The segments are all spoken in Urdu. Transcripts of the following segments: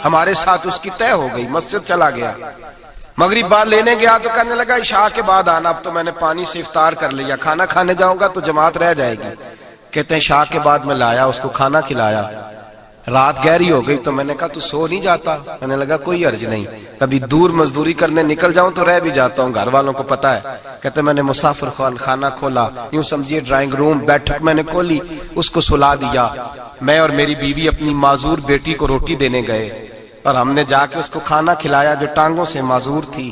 ہمارے ساتھ اس کی طے ہو گئی، مسجد چلا گیا۔ مغرب بعد لینے گیا تو کہنے لگا عشاء کے بعد آنا، اب تو میں نے پانی سے افطار کر لیا، کھانا کھانے جاؤں گا تو جماعت رہ جائے گی۔ کہتے ہیں عشاء کے بعد میں لایا، اس کو کھانا کھلایا، رات گہری ہو گئی تو میں نے کہا تو سو نہیں جاتا؟ میں نے لگا کوئی عرض نہیں، کبھی دور مزدوری کرنے نکل جاؤں تو رہ بھی جاتا ہوں، گھر والوں کو پتا ہے۔ کہتے میں نے مسافر خانہ کھولا، یوں سمجھیے ڈرائنگ روم بیٹھک میں نے کھولی، اس کو سلا دیا۔ میں اور میری بیوی اپنی معذور بیٹی کو روٹی دینے گئے اور ہم نے جا کے اس کو کھانا کھلایا جو ٹانگوں سے معذور تھی،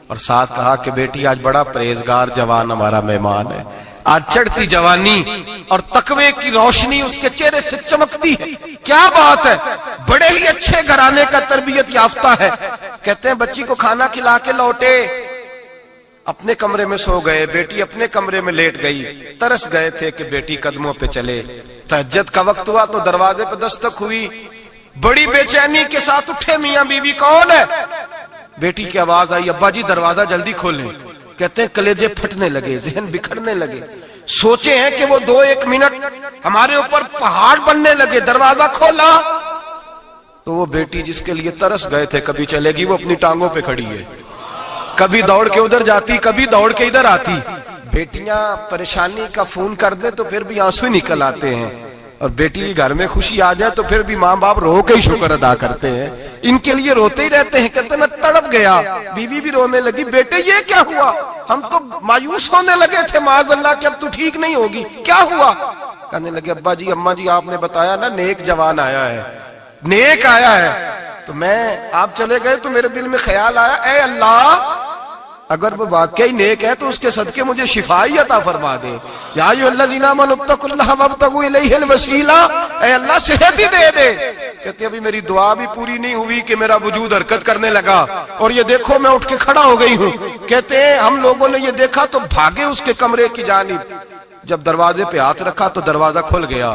اور ساتھ کہا کہ بیٹی آج بڑا پرہیزگار جوان ہمارا مہمان ہے، آج چڑھتی جوانی اور تقوی کی روشنی اس کے چہرے سے چمکتی ہے، کیا بات ہے، بڑے ہی اچھے گھرانے کا تربیت یافتہ ہے۔ کہتے ہیں بچی کو کھانا کھلا کے لوٹے، اپنے کمرے میں سو گئے، بیٹی اپنے کمرے میں لیٹ گئی، ترس گئے تھے کہ بیٹی قدموں پہ چلے۔ تہجد کا وقت ہوا تو دروازے پہ دستک ہوئی، بڑی بے چینی کے ساتھ اٹھے میاں بیوی، کون ہے؟ بیٹی کی آواز آئی، ابا جی دروازہ جلدی کھولیں۔ کہتے ہیں کلیجے پھٹنے لگے، ذہن بکھرنے لگے، سوچے ہیں کہ وہ 2-1 منٹ ہمارے اوپر پہاڑ بننے لگے، دروازہ کھولا تو وہ بیٹی جس کے لیے ترس گئے تھے کبھی چلے گی، وہ اپنی ٹانگوں پہ کھڑی ہے، کبھی دوڑ کے ادھر جاتی، کبھی دوڑ کے ادھر آتی۔ بیٹیاں پریشانی کا فون کر دیں تو پھر بھی آنسو نکل آتے ہیں، اور بیٹی گھر میں خوشی آ جائے تو پھر بھی ماں باپ رو کے ہی شکر ادا کرتے ہیں، ان کے لیے روتے ہی رہتے ہیں۔ کہتے ہیں میں تڑپ گیا، بیوی بھی رونے لگی، بیٹے یہ کیا ہوا؟ ہم تو مایوس ہونے لگے تھے معاذ اللہ کہ اب تو ٹھیک نہیں ہوگی، کیا ہوا؟ کہنے لگے ابا جی اماں جی آپ نے بتایا نا نیک جوان آیا ہے، نیک آیا ہے، تو میں آپ چلے گئے تو میرے دل میں خیال آیا اے اللہ اگر وہ واقعی نیک ہے تو اس کے صدقے مجھے شفائی عطا فرما دے، یا ایھا الذین آمنوا اتقوا اللہ وابتغوا الیہ الوسیلہ، اے اللہ صحت ہی دے دے۔ کہتے ابھی میری دعا بھی پوری نہیں ہوئی کہ میرا وجود حرکت کرنے لگا، اور یہ دیکھو میں اٹھ کے کھڑا ہو گئی ہوں۔ کہتے ہیں ہم لوگوں نے یہ دیکھا تو بھاگے اس کے کمرے کی جانب، جب دروازے پہ ہاتھ رکھا تو دروازہ کھل گیا،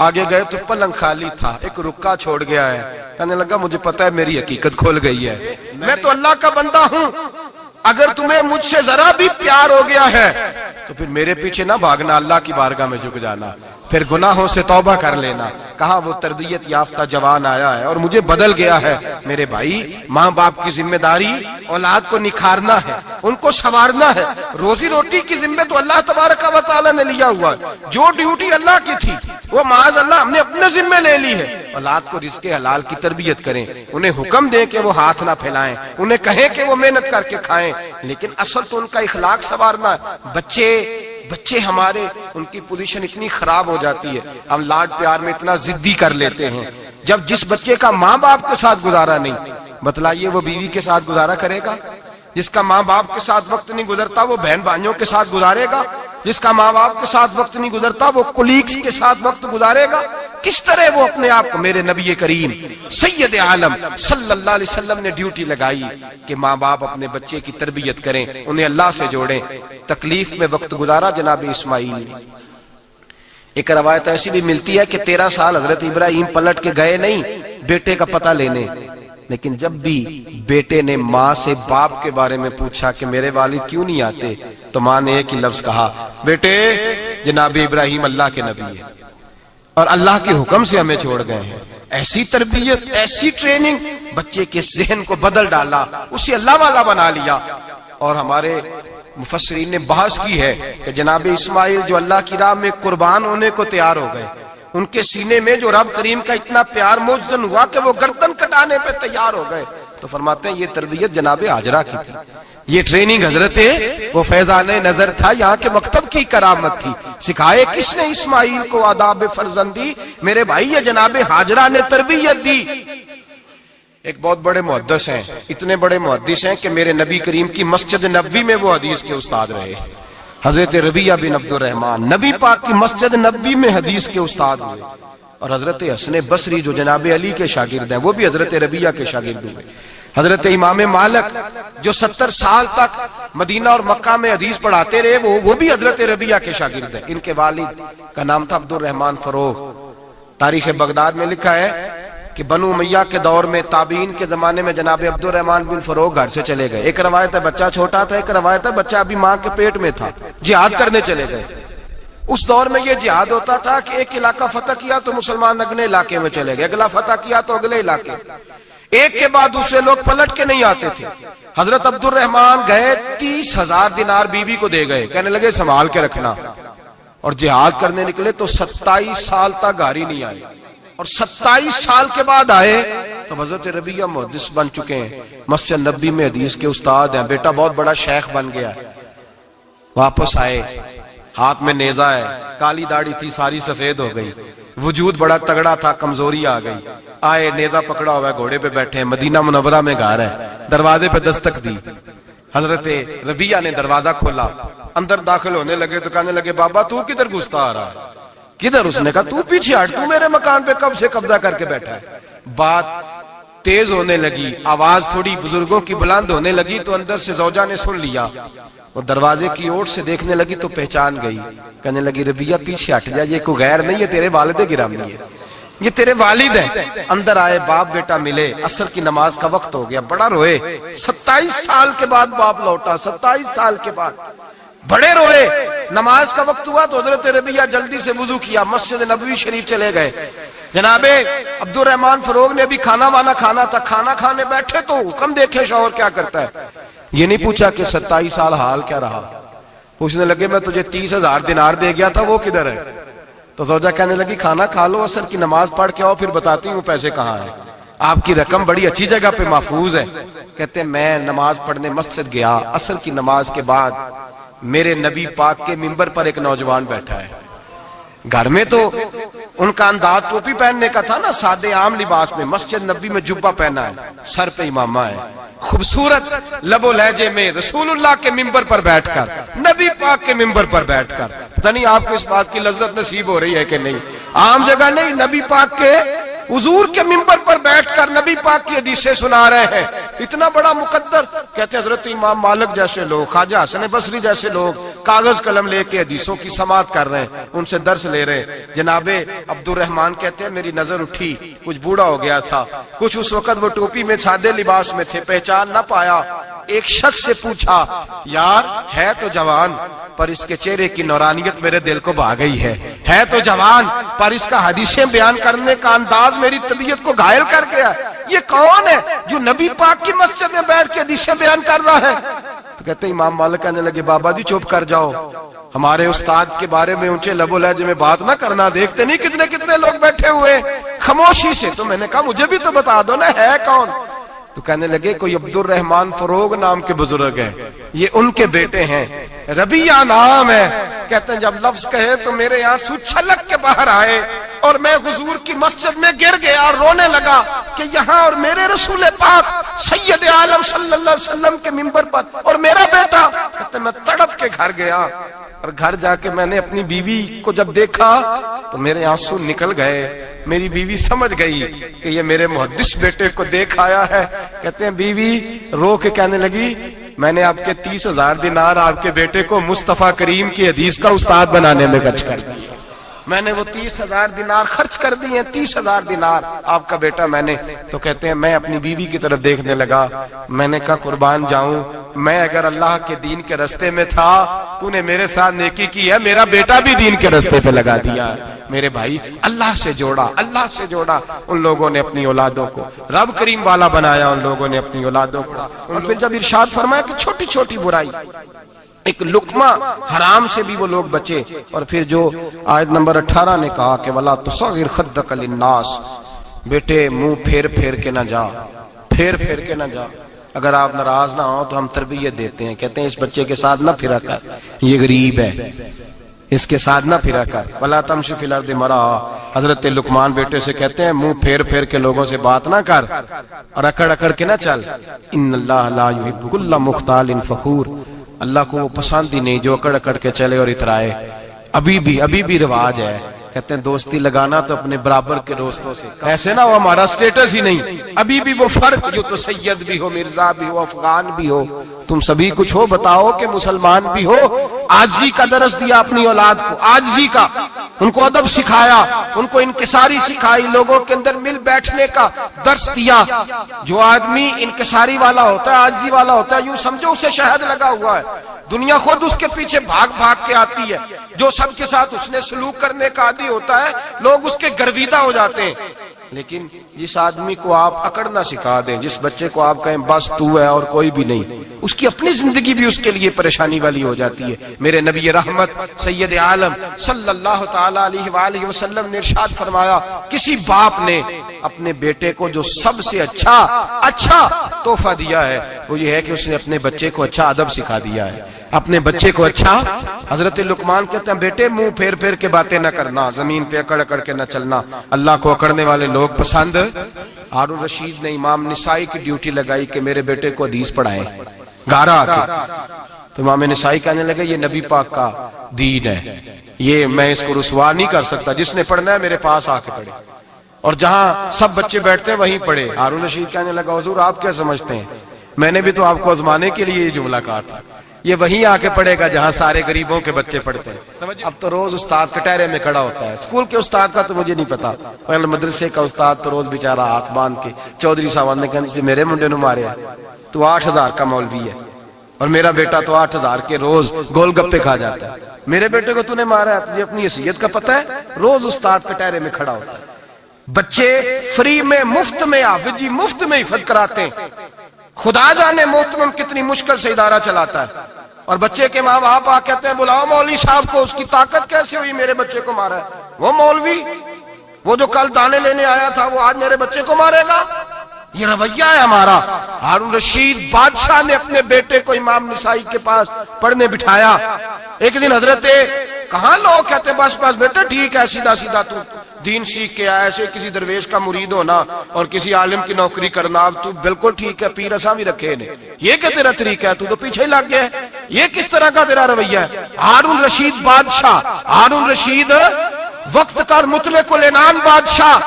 آگے گئے تو پلنگ خالی تھا، ایک رکا چھوڑ گیا ہے۔ کہنے لگا مجھے پتا ہے میری حقیقت کھل گئی ہے، میں تو اللہ کا بندہ ہوں، اگر تمہیں مجھ سے ذرا بھی پیار ہو گیا ہے تو پھر میرے پیچھے نہ بھاگنا، اللہ کی بارگاہ میں جھک جانا، پھر گناہوں سے توبہ کر لینا۔ کہا وہ تربیت یافتہ جوان آیا ہے اور مجھے بدل گیا ہے۔ میرے بھائی ماں باپ کی ذمہ داری اولاد کو نکھارنا ہے، ان کو سنوارنا ہے، روزی روٹی کی ذمہ تو اللہ تبارک و تعالی نے لیا ہوا ہے، جو ڈیوٹی اللہ کی تھی وہ معاذ اللہ ہم نے اپنے ذمہ لے لی ہے۔ اولاد کو رزق حلال کی تربیت کریں، انہیں حکم دیں کہ وہ ہاتھ نہ پھیلائیں، انہیں کہیں کہ وہ محنت کر کے کھائیں، لیکن اصل تو ان کا اخلاق سنوارنا ہے۔ بچے ہمارے ان کی پوزیشن اتنی خراب ہو جاتی ہے، ہم لاڈ پیار میں اتنا ضدی کر لیتے ہیں، جب جس بچے کا ماں باپ کے ساتھ گزارا نہیں، بتلائیے وہ بیوی کے ساتھ گزارا کرے گا؟ جس کا ماں باپ کے ساتھ وقت نہیں گزرتا وہ بہن بھائیوں کے ساتھ گزارے گا؟ جس کا ماں باپ کے ساتھ وقت نہیں گزرتا وہ کولیگز کے ساتھ وقت گزارے گا؟ کس طرح وہ اپنے آپ کو، میرے نبی کریم سید عالم صلی اللہ علیہ وسلم نے ڈیوٹی لگائی کہ ماں باپ اپنے بچے کی تربیت کریں، انہیں اللہ سے جوڑیں۔ تکلیف میں وقت گزارا جناب اسماعیل نے۔ ایک روایت ایسی بھی ملتی ہے کہ 13 سال حضرت ابراہیم پلٹ کے گئے نہیں بیٹے کا پتہ لینے، لیکن جب بھی بیٹے نے ماں سے باپ کے بارے میں پوچھا کہ میرے والد کیوں نہیں آتے، تو ماں نے ایک ہی لفظ کہا، بیٹے جناب ابراہیم اللہ کے نبی ہے اور اللہ کے حکم سے ہمیں چھوڑ گئے ہیں۔ ایسی تربیت، ایسی ٹریننگ، بچے کے ذہن کو بدل ڈالا، اسے اللہ والا بنا لیا۔ اور ہمارے مفسرین نے بحث کی ہے کہ جناب اسماعیل جو اللہ کی راہ میں قربان ہونے کو تیار ہو گئے، ان کے سینے میں جو رب کریم کا اتنا پیار موجزن ہوا کہ وہ گردن کٹانے پہ تیار ہو گئے، تو فرماتے ہیں یہ تربیت جناب ہاجرہ کی تھی، یہ ٹریننگ حضرت وہ فیضان نظر تھا، یہاں کے مکتب کی کرامت تھی۔ سکھائے کس نے اسماعیل کو آداب فرزندی؟ میرے بھائی یہ جناب ہاجرہ نے تربیت دی۔ ایک بہت بڑے محدث ہیں، اتنے بڑے محدث ہیں کہ میرے نبی کریم کی مسجد نبوی میں وہ حدیث کے استاد رہے، حضرت ربیعہ بن عبد الرحمن، نبی پاک کی مسجد نبوی میں حدیث کے استاد ہوئے، اور حضرت حسن بصری جو جناب علی کے شاگرد ہیں وہ بھی حضرت ربیعہ کے شاگرد ہوئے، حضرت امام مالک جو 70 سال تک مدینہ اور مکہ میں حدیث پڑھاتے رہے وہ بھی حضرت ربیعہ کے شاگرد ہیں۔ ان کے والد کا نام تھا عبد الرحمن فروغ۔ تاریخ بغداد میں لکھا ہے کہ بنو امیہ کے دور میں تابعین کے زمانے میں جناب عبد الرحمن بن فروغ گھر سے چلے گئے، ایک روایت ہے بچہ چھوٹا تھا، ایک روایت ہے بچہ ابھی ماں کے پیٹ میں تھا، جہاد کرنے چلے گئے۔ اس دور میں یہ جہاد ہوتا تھا کہ ایک علاقہ فتح کیا تو مسلمان اگلے علاقے میں چلے گئے، اگلا فتح کیا تو اگلے علاقے۔ ایک کے بعد دوسرے لوگ پلٹ کے نہیں آتے تھے. حضرت عبد الرحمان گئے 30,000 دینار بیوی کو دے گئے, کہنے لگے سنبھال کے رکھنا, اور جہاد کرنے نکلے تو 27 سال تک گھر ہی نہیں آئے, اور 27 سال کے بعد آئے تو حضرت ربیہ محدث بن چکے ہیں, مسجد نبی میں حدیث کے استاد ہیں, بیٹا بہت بڑا شیخ بن گیا ہے. واپس آئے, ہاتھ میں نیزہ ہے, کالی داڑھی تھی ساری سفید ہو گئی, وجود بڑا تگڑا تھا, کمزوری آ گئی. آئے, نیزہ پکڑا ہوا ہے, گھوڑے پہ بیٹھے ہیں, مدینہ منورہ میں گھر ہے, دروازے پہ دستک دی. حضرت ربیہ نے دروازہ کھولا, اندر داخل ہونے لگے تو کہنے لگے بابا تو کدھر گھستا آ رہا ہے؟ کدھر؟ اس نے کہا تو پیچھے ہٹ, تو میرے مکان پہ کب سے قبضہ کر کے بیٹھا ہے. بات تیز ہونے لگی, آواز تھوڑی بزرگوں کی بلند ہونے لگی تو اندر سے زوجہ نے سن لیا. وہ دروازے کی اوٹ سے دیکھنے لگی تو پہچان گئی, کہنے لگی ربیہ پیچھے ہٹ جا, یہ کوئی غیر نہیں ہے, تیرے والد گرامی ہے, یہ تیرے والد ہیں. اندر آئے, باپ بیٹا ملے, عصر کی نماز کا وقت ہو گیا, بڑا روئے. 27 سال کے بعد باپ لوٹا, 27 سال کے بعد بڑے روئے. نماز کا وقت ہوا تو حضرت ربیہ جلدی سے وضو کیا, مسجد نبوی شریف چلے گئے. جناب عبد الرحمان فروغ نے ابھی کھانا وانا کھانا تھا, کھانا کھانے بیٹھے تو حکم دیکھے شوہر کیا کرتا ہے. یہ نہیں پوچھا کہ 27 سال حال کیا رہا, پوچھنے لگے میں تجھے 30,000 دینار دے گیا تھا, وہ کدھر ہے؟ تو زوجہ کہنے لگی کھانا کھا لو, عصر کی نماز پڑھ کے آؤ, پھر بتاتی ہوں پیسے کہاں ہیں. آپ کی رقم بڑی اچھی جگہ پہ محفوظ ہے. کہتے ہیں میں نماز پڑھنے مسجد گیا, عصر کی نماز کے بعد میرے نبی پاک کے منبر پر ایک نوجوان بیٹھا ہے. گھر میں تو ان کا انداز ٹوپی پہننے کا تھا نا, سادے عام لباس میں, مسجد نبی میں جبہ پہنا ہے, سر پہ امامہ ہے, خوبصورت لب و لہجے میں رسول اللہ کے منبر پر بیٹھ کر, نبی پاک کے منبر پر بیٹھ کر, پتہ نہیں آپ کو اس بات کی لذت نصیب ہو رہی ہے کہ نہیں, عام جگہ نہیں, نبی پاک کے حضور کے منبر پر بیٹھ کر نبی پاک کی حدیثیں سنا رہے ہیں. اتنا بڑا مقدر. کہتے ہیں حضرت امام مالک جیسے لوگ, خواجہ حسن بصری جیسے لوگ کاغذ قلم لے کے حدیثوں کی سماعت کر رہے ہیں, ان سے درس لے رہے ہیں. جناب عبد الرحمان کہتے ہیں میری نظر اٹھی, کچھ بوڑھا ہو گیا تھا, کچھ اس وقت وہ ٹوپی میں سادے لباس میں تھے, پہچان نہ پایا. ایک شخص سے پوچھا یار ہے تو جوان پر اس کے چہرے کی نورانیت میرے دل کو بھا گئی ہے تو جوان پر اس کا حدیثیں بیان کرنے کا انداز میری طبیعت کو گھائل کر گیا. یہ کون ہے جو نبی پاک کی مسجد میں بیٹھ کے حدیثیں بیان کر رہا ہے؟ تو کہتے ہیں امام مالک کہنے لگے بابا جی چپ کر جاؤ, ہمارے استاد کے بارے میں اونچے لب و لہجے میں بات نہ کرنا, دیکھتے نہیں کتنے کتنے لوگ بیٹھے ہوئے خاموشی سے. تو میں نے کہا مجھے بھی تو بتا دو نا ہے کون. تو کہنے لگے کوئی عبد الرحمان فروغ نام کے بزرگ ہیں, یہ ان کے بیٹے ہیں, ربیہ نام ہے. کہتے ہیں جب لفظ کہے تو میرے آنسو چھلک کے باہر آئے اور میں حضور کی مسجد میں گر گیا اور رونے لگا کہ یہاں اور میرے رسول پاک سید عالم صلی اللہ علیہ وسلم کے منبر پر اور میرا بیٹا. کہتے ہیں میں تڑپ کے گھر گیا اور گھر جا کے میں نے اپنی بیوی کو جب دیکھا تو میرے آنسو نکل گئے. میری بیوی سمجھ گئی کہ یہ میرے محدث بیٹے کو دیکھ آیا ہے. کہتے ہیں بیوی رو کے کہنے لگی میں نے آپ کے 30,000 دینار آپ کے بیٹے کو مصطفیٰ کریم کی حدیث کا استاد بنانے میں خرچ کر دیے. میں نے وہ 30,000 دینار خرچ کر دیے, 30,000 دینار آپ کا بیٹا میں نے. تو کہتے ہیں میں اپنی بیوی کی طرف دیکھنے لگا, میں نے کہا قربان جاؤں, میں اگر اللہ کے دین کے رستے میں تھا تو نے میرے ساتھ نیکی کی ہے, میرا بیٹا بھی دین کے رستے پہ لگا دیا. میرے بھائی اللہ سے جوڑا, اللہ سے جوڑا. ان لوگوں نے اپنی اولادوں کو رب کریم والا بنایا, ان لوگوں نے اپنی اولادوں کو. اور پھر جب ارشاد فرمایا کہ چھوٹی چھوٹی برائی, ایک لقمہ حرام سے بھی وہ لوگ بچے. اور پھر جو آیت نمبر 18 نے کہا کہ وَلَا تُصَغِّرْ خَدَّكَ لِلنَّاسِ, بیٹے منہ پھیر پھیر کے نہ جا, پھیر پھیر کے نہ جا. اگر آپ ناراض نہ ہوں تو ہم تربیت دیتے ہیں, کہتے ہیں اس بچے کے ساتھ نہ پھرا کر, یہ غریب ہے, اس کے ساتھ نہ پھرا کر. وَلَا تَمْشِ فِي الْأَرْضِ مَرَحًا, حضرت لقمان بیٹے سے کہتے ہیں منہ پھیر پھیر کے لوگوں سے بات نہ کر اور اکڑ اکڑ کے نہ چل. ان اللہ لا يحب كل مختال فخور, اللہ کو وہ پسند ہی نہیں جو اکڑ اکڑ کے چلے اور اترائے. ابھی بھی رواج ہے, کہتے ہیں دوستی لگانا تو اپنے برابر کے دوستوں سے, ایسے نہ وہ ہمارا سٹیٹس ہی نہیں. ابھی بھی وہ فرق, جو تو سید بھی ہو, مرزا بھی ہو, افغان بھی ہو, تم سبھی کچھ ہو, بتاؤ کہ مسلمان بھی ہو. عاجزی کا درس دیا اپنی اولاد کو, عاجزی کا, ان کو ادب سکھایا, ان کو انکساری سکھائی, لوگوں کے اندر مل بیٹھنے کا درس دیا. جو آدمی انکساری والا ہوتا ہے, عاجزی والا ہوتا ہے, یوں سمجھو اسے شہد لگا ہوا ہے, دنیا خود اس کے پیچھے بھاگ بھاگ کے آتی ہے. جو سب کے ساتھ اس نے سلوک کرنے کا عادی ہوتا ہے, لوگ اس کے گرویدہ ہو جاتے ہیں. لیکن جس آدمی کو آپ اکڑنا سکھا دیں، جس بچے کو آپ کہیں بس تو ہے اور کوئی بھی نہیں، اس کی اپنی زندگی بھی اس کے لیے پریشانی والی ہو جاتی ہے۔ میرے نبی رحمت سید عالم صلی اللہ تعالی علیہ وآلہ وسلم نے ارشاد فرمایا، کسی باپ نے اپنے بیٹے کو جو سب سے اچھا تحفہ دیا ہے وہ یہ ہے کہ اس نے اپنے بچے کو اچھا ادب سکھا دیا ہے، اپنے بچے کو اچھا۔ حضرت لقمان کہتے ہیں بیٹے منہ پھیر پھیر کے باتیں نہ کرنا، زمین پہ اکڑ اکڑ کے نہ چلنا، اللہ کو اکڑنے والے لوگ پسند۔ ہارون رشید نے امام نسائی کی ڈیوٹی لگائی کہ میرے بیٹے کو حدیث پڑھائے گارا آ کے، تو امام نسائی کہنے لگے یہ نبی پاک کا دین ہے، یہ میں اس کو رسوا نہیں کر سکتا، جس نے پڑھنا ہے میرے پاس آ کے پڑھے، اور جہاں سب بچے بیٹھتے ہیں وہیں پڑھے۔ ہارون رشید کہنے لگا حضور آپ کیا سمجھتے ہیں، میں نے بھی تو آپ کو آزمانے کے لیے یہ جملہ کہا تھا، یہ وہیں آ کے پڑھے گا جہاں سارے غریبوں کے بچے پڑھتے ہیں۔ اب تو روز استاد کٹہرے میں کھڑا ہوتا ہے، اسکول کے استاد کا تو مجھے نہیں پتا، پہلے مدرسے کا استاد تو روز بیچارہ ہاتھ باندھ کے چودھری صاحب نے کہا میرے منڈے نو مارے تو 8,000 کا مولوی ہے، اور میرا بیٹا تو 8,000 کے روز گول گپے کھا جاتا ہے، میرے بیٹے کو تو نے مارا ہے، تجھے اپنی حیثیت کا پتہ ہے؟ روز استاد کٹہرے میں کھڑا ہوتا ہے۔ بچے فری میں مفت میں حافظ جی مفت میں حفظ کراتے ہیں، خدا جانے محترم کتنی مشکل سے ادارہ چلاتا ہے، اور بچے کے ماں باپ آ کہتے ہیں بلاؤ مولوی صاحب کو، اس کی طاقت کیسے ہوئی میرے بچے کو مارا ہے؟ وہ مولوی وہ جو کل دانے لینے آیا تھا وہ آج میرے بچے کو مارے گا؟ یہ رویہ ہے ہمارا۔ ہارون رشید بادشاہ نے اپنے بیٹے کو امام نسائی کے پاس پڑھنے بٹھایا۔ ایک دن حضرت کہاں لوگ کہتے بس بس بیٹا ٹھیک ہے، سیدھا سیدھا تو دین سیکھ کے آیا، ایسے کسی درویش کا مرید ہونا اور کسی عالم کی نوکری کرنا، اب تو بالکل ٹھیک ہے، پیر اساں بھی رکھے نے، یہ کہ تیرا طریقہ ہے، تو پیچھے ہی لگ گیا ہے، یہ کس طرح کا تیرا رویہ ہے؟ ہارون رشید بادشاہ، ہارون رشید وقت کا مطلق العنان بادشاہ،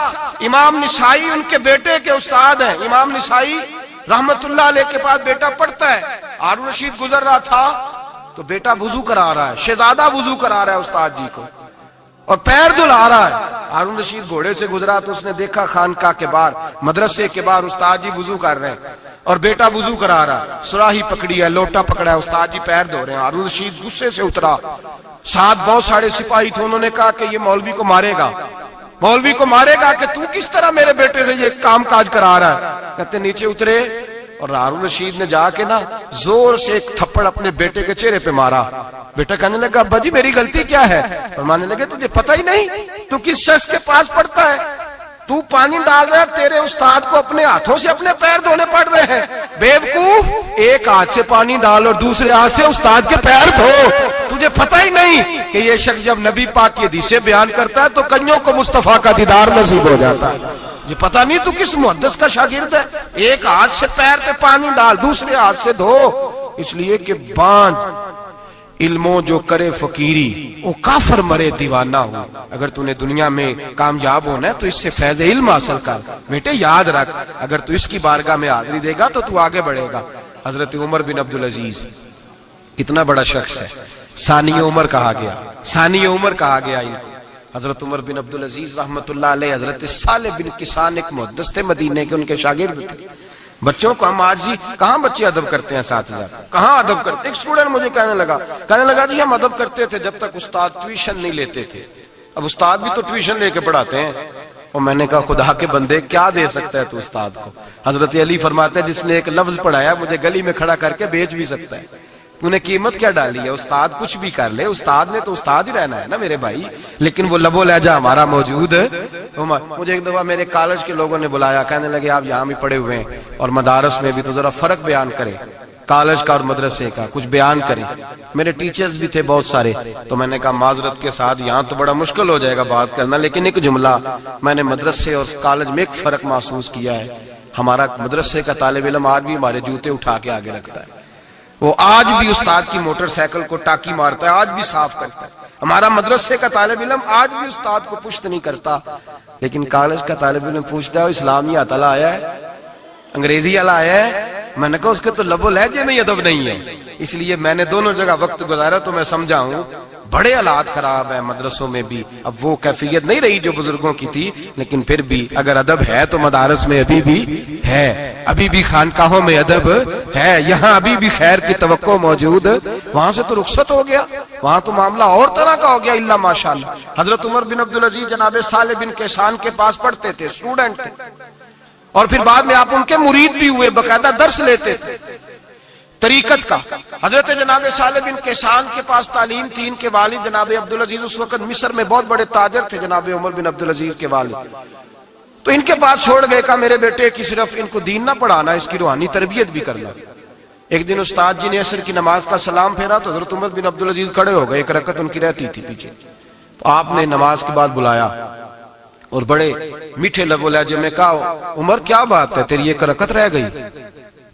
امام نسائی ان کے بیٹے کے استاد ہیں، امام نسائی رحمت اللہ علیہ کے پاس بیٹا پڑھتا ہے، ہارون رشید گزر رہا تھا تو بیٹا وضو کرا رہا ہے، شہزادہ وضو کرا رہا ہے استاد جی کو، اور پیر دھلا رہا ہے۔ ہارون رشید گھوڑے سے گزرا تو اس نے دیکھا خانقاہ کے باہر، مدرسے کے باہر استاد جی وضو کر رہے ہیں اور بیٹا وضو کرا رہا ہے، سراہی پکڑی ہے، لوٹا پکڑا ہے، استاد جی پیر دھو رہے ہیں۔ ہارون رشید غصے سے اترا، ساتھ بہت سارے سپاہی تھے، انہوں نے کہا کہ یہ مولوی کو مارے گا، مولوی کو مارے گا کہ تو کس طرح میرے بیٹے سے یہ کام کاج کرا رہا ہے؟ کہتے نیچے اترے اور ہارون رشید نے جا کے نا زور سے ایک تھپڑ اپنے بیٹے کے چہرے پہ مارا۔ بیٹا کہنے لگا ابا جی میری غلطی کیا ہے؟ فرمانے لگے تجھے پتہ ہی نہیں تو کس شخص کے پاس پڑھتا ہے؟ تو پانی ڈال رہا ہے، تیرے استاد کو اپنے ہاتھوں سے اپنے پیر دھونے پڑ رہے ہیں، بیوقوف، ایک ہاتھ سے پانی ڈال اور دوسرے ہاتھ سے استاد کے پیر دھو، تجھے پتہ ہی نہیں کہ یہ شخص جب نبی پاک کی حدیثیں بیان کرتا ہے تو کنیوں کو مصطفیٰ کا دیدار نصیب ہو جاتا ہے۔ یہ پتہ نہیں تو کس محدث کا شاگرد ہے، ایک ہاتھ سے پیر پہ پانی ڈال دوسرے ہاتھ سے دھو، اس لیے کہ بان علموں جو کرے فقیری وہ کافر مرے دیوانہ ہو۔ اگر تو نے دنیا میں کامیاب ہونا ہے تو اس سے فیض علم حاصل کر، بیٹے یاد رکھ، اگر تو اس کی بارگاہ میں حاضری دے گا تو تو آگے بڑھے گا۔ حضرت عمر بن عبدالعزیز کتنا بڑا شخص ہے، ثانی عمر کہا گیا، ثانی عمر کہا گیا۔ حضرت عمر بن عبدالعزیز رحمت اللہ علیہ، حضرت صالح بن کسان ایک محدث تھے مدینے کے، ان کے شاگرد تھے۔ بچوں کو ہم آج ہی کہاں بچے ادب کرتے ہیں ساتھ جا، کہاں ادب کرتے؟ ایک اسٹوڈنٹ مجھے کہنے لگا جی ہم ادب کرتے تھے جب تک استاد ٹیوشن نہیں لیتے تھے، اب استاد بھی تو ٹیوشن لے کے پڑھاتے ہیں۔ اور میں نے کہا خدا کے بندے کیا دے سکتا ہے تو استاد کو؟ حضرت علی فرماتے ہیں جس نے ایک لفظ پڑھایا مجھے گلی میں کھڑا کر کے بیچ بھی سکتا ہے، تو نے قیمت کیا ڈالی ہے؟ استاد کچھ بھی کر لے، استاد نے تو استاد ہی رہنا ہے نا میرے بھائی، لیکن وہ لب و لہجہ ہمارا موجود ہے۔ مجھے ایک دفعہ میرے کالج کے لوگوں نے بلایا، کہنے لگے آپ یہاں بھی پڑھے ہوئے ہیں اور مدارس میں بھی، تو ذرا فرق بیان کریں کالج کا اور مدرسے کا، کچھ بیان کریں۔ میرے ٹیچرز بھی تھے بہت سارے، تو میں نے کہا معذرت کے ساتھ یہاں تو بڑا مشکل ہو جائے گا بات کرنا، لیکن ایک جملہ میں نے مدرسے اور کالج میں ایک فرق محسوس کیا ہے، ہمارا مدرسے کا طالب علم آج بھی ہمارے جوتے اٹھا کے آگے رکھتا ہے، وہ آج بھی استاد کی موٹر سائیکل کو ٹاکی مارتا ہے، آج بھی صاف کرتا ہے۔ ہمارا مدرسے کا طالب علم آج بھی استاد کو پشت نہیں کرتا، لیکن کالج کا طالب علم پوچھتا ہے اسلامی اطلاع آیا ہے، انگریزی والا آیا ہے؟ میں نے کہا اس کے تو لب و لہجے میں ادب نہیں ہے۔ اس لیے میں نے دونوں جگہ وقت گزارا تو میں سمجھا ہوں بڑے حالات خراب ہیں مدرسوں میں بھی، اب وہ کیفیت نہیں رہی جو بزرگوں کی تھی، لیکن پھر بھی اگر ادب ہے تو مدارس میں ابھی بھی ہے، ابھی بھی خانقاہوں میں ادب ہے یہاں ابھی بھی خیر کی توقع موجود، وہاں سے تو رخصت ہو گیا، وہاں تو معاملہ اور طرح کا ہو گیا الا ماشاءاللہ۔ حضرت عمر بن عبدالعزیز جناب صالح بن کیسان کے پاس پڑھتے تھے، اسٹوڈنٹ تھے، اور پھر بعد میں آپ ان کے مرید بھی ہوئے، باقاعدہ درس لیتے تھے طریقت کا۔ حضرت جناب صالح بن کیسان کے پاس تعلیم تھی، ان کے والد جناب عبدالعزیز اس وقت مصر میں بہت بڑے تاجر تھے، جناب عمر بن عبدالعزیز کے والد، تو ان کے پاس چھوڑ گئے، کہا میرے بیٹے کی صرف ان کو دین نہ پڑھانا، اس کی روحانی تربیت بھی کرنا۔ ایک دن استاد جی نے عصر کی نماز کا سلام پھیرا تو حضرت عمر بن عبدالعزیز کھڑے ہو گئے، ایک رکعت ان کی رہتی تھی پیچھے، تو آپ نے نماز کے بعد بلایا اور بڑے میٹھے لب لہجے میں کہا عمر کیا بات ہے تیری ایک رکعت رہ گئی؟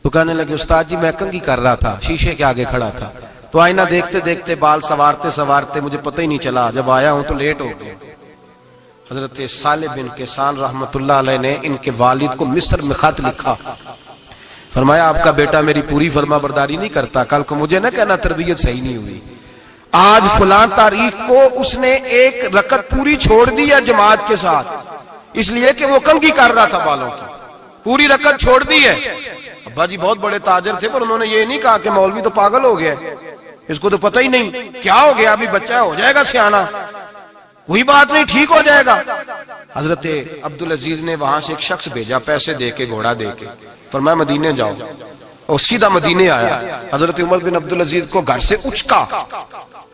تو کہنے لگے استاد جی میں کنگھی کر رہا تھا، شیشے کے آگے کھڑا تھا، تو آئینہ دیکھتے دیکھتے بال سوارتے سوارتے مجھے پتہ ہی نہیں چلا، جب آیا ہوں تو لیٹ ہو گیا۔ حضرت صالح بن کیسان رحمت اللہ علیہ نے ان کے والد کو مصر میں خط لکھا، فرمایا آپ کا بیٹا میری پوری فرما برداری نہیں کرتا، کل کو مجھے نہ کہنا تربیت صحیح نہیں ہوئی، آج فلاں تاریخ کو اس نے ایک رکعت پوری چھوڑ دی ہے جماعت کے ساتھ، اس لیے کہ وہ کنگھی کر رہا تھا بالوں کی، پوری رکعت چھوڑ دی ہے۔ ابا جی بہت بڑے تاجر تھے، پر انہوں نے یہ نہیں کہا کہ مولوی تو پاگل ہو گیا، اس کو تو پتہ ہی نہیں کیا ہو گیا، ابھی بچہ ہو جائے گا سیانا، کوئی بات نہیں ٹھیک ہو جائے گا۔ حضرت عبدالعزیز نے وہاں سے ایک شخص بھیجا، پیسے دے کے گھوڑا دے کے، فرمایا مدینے جاؤ، اور سیدھا مدینے آیا۔ حضرت عمر بن عبدالعزیز کو گھر سے اچکا،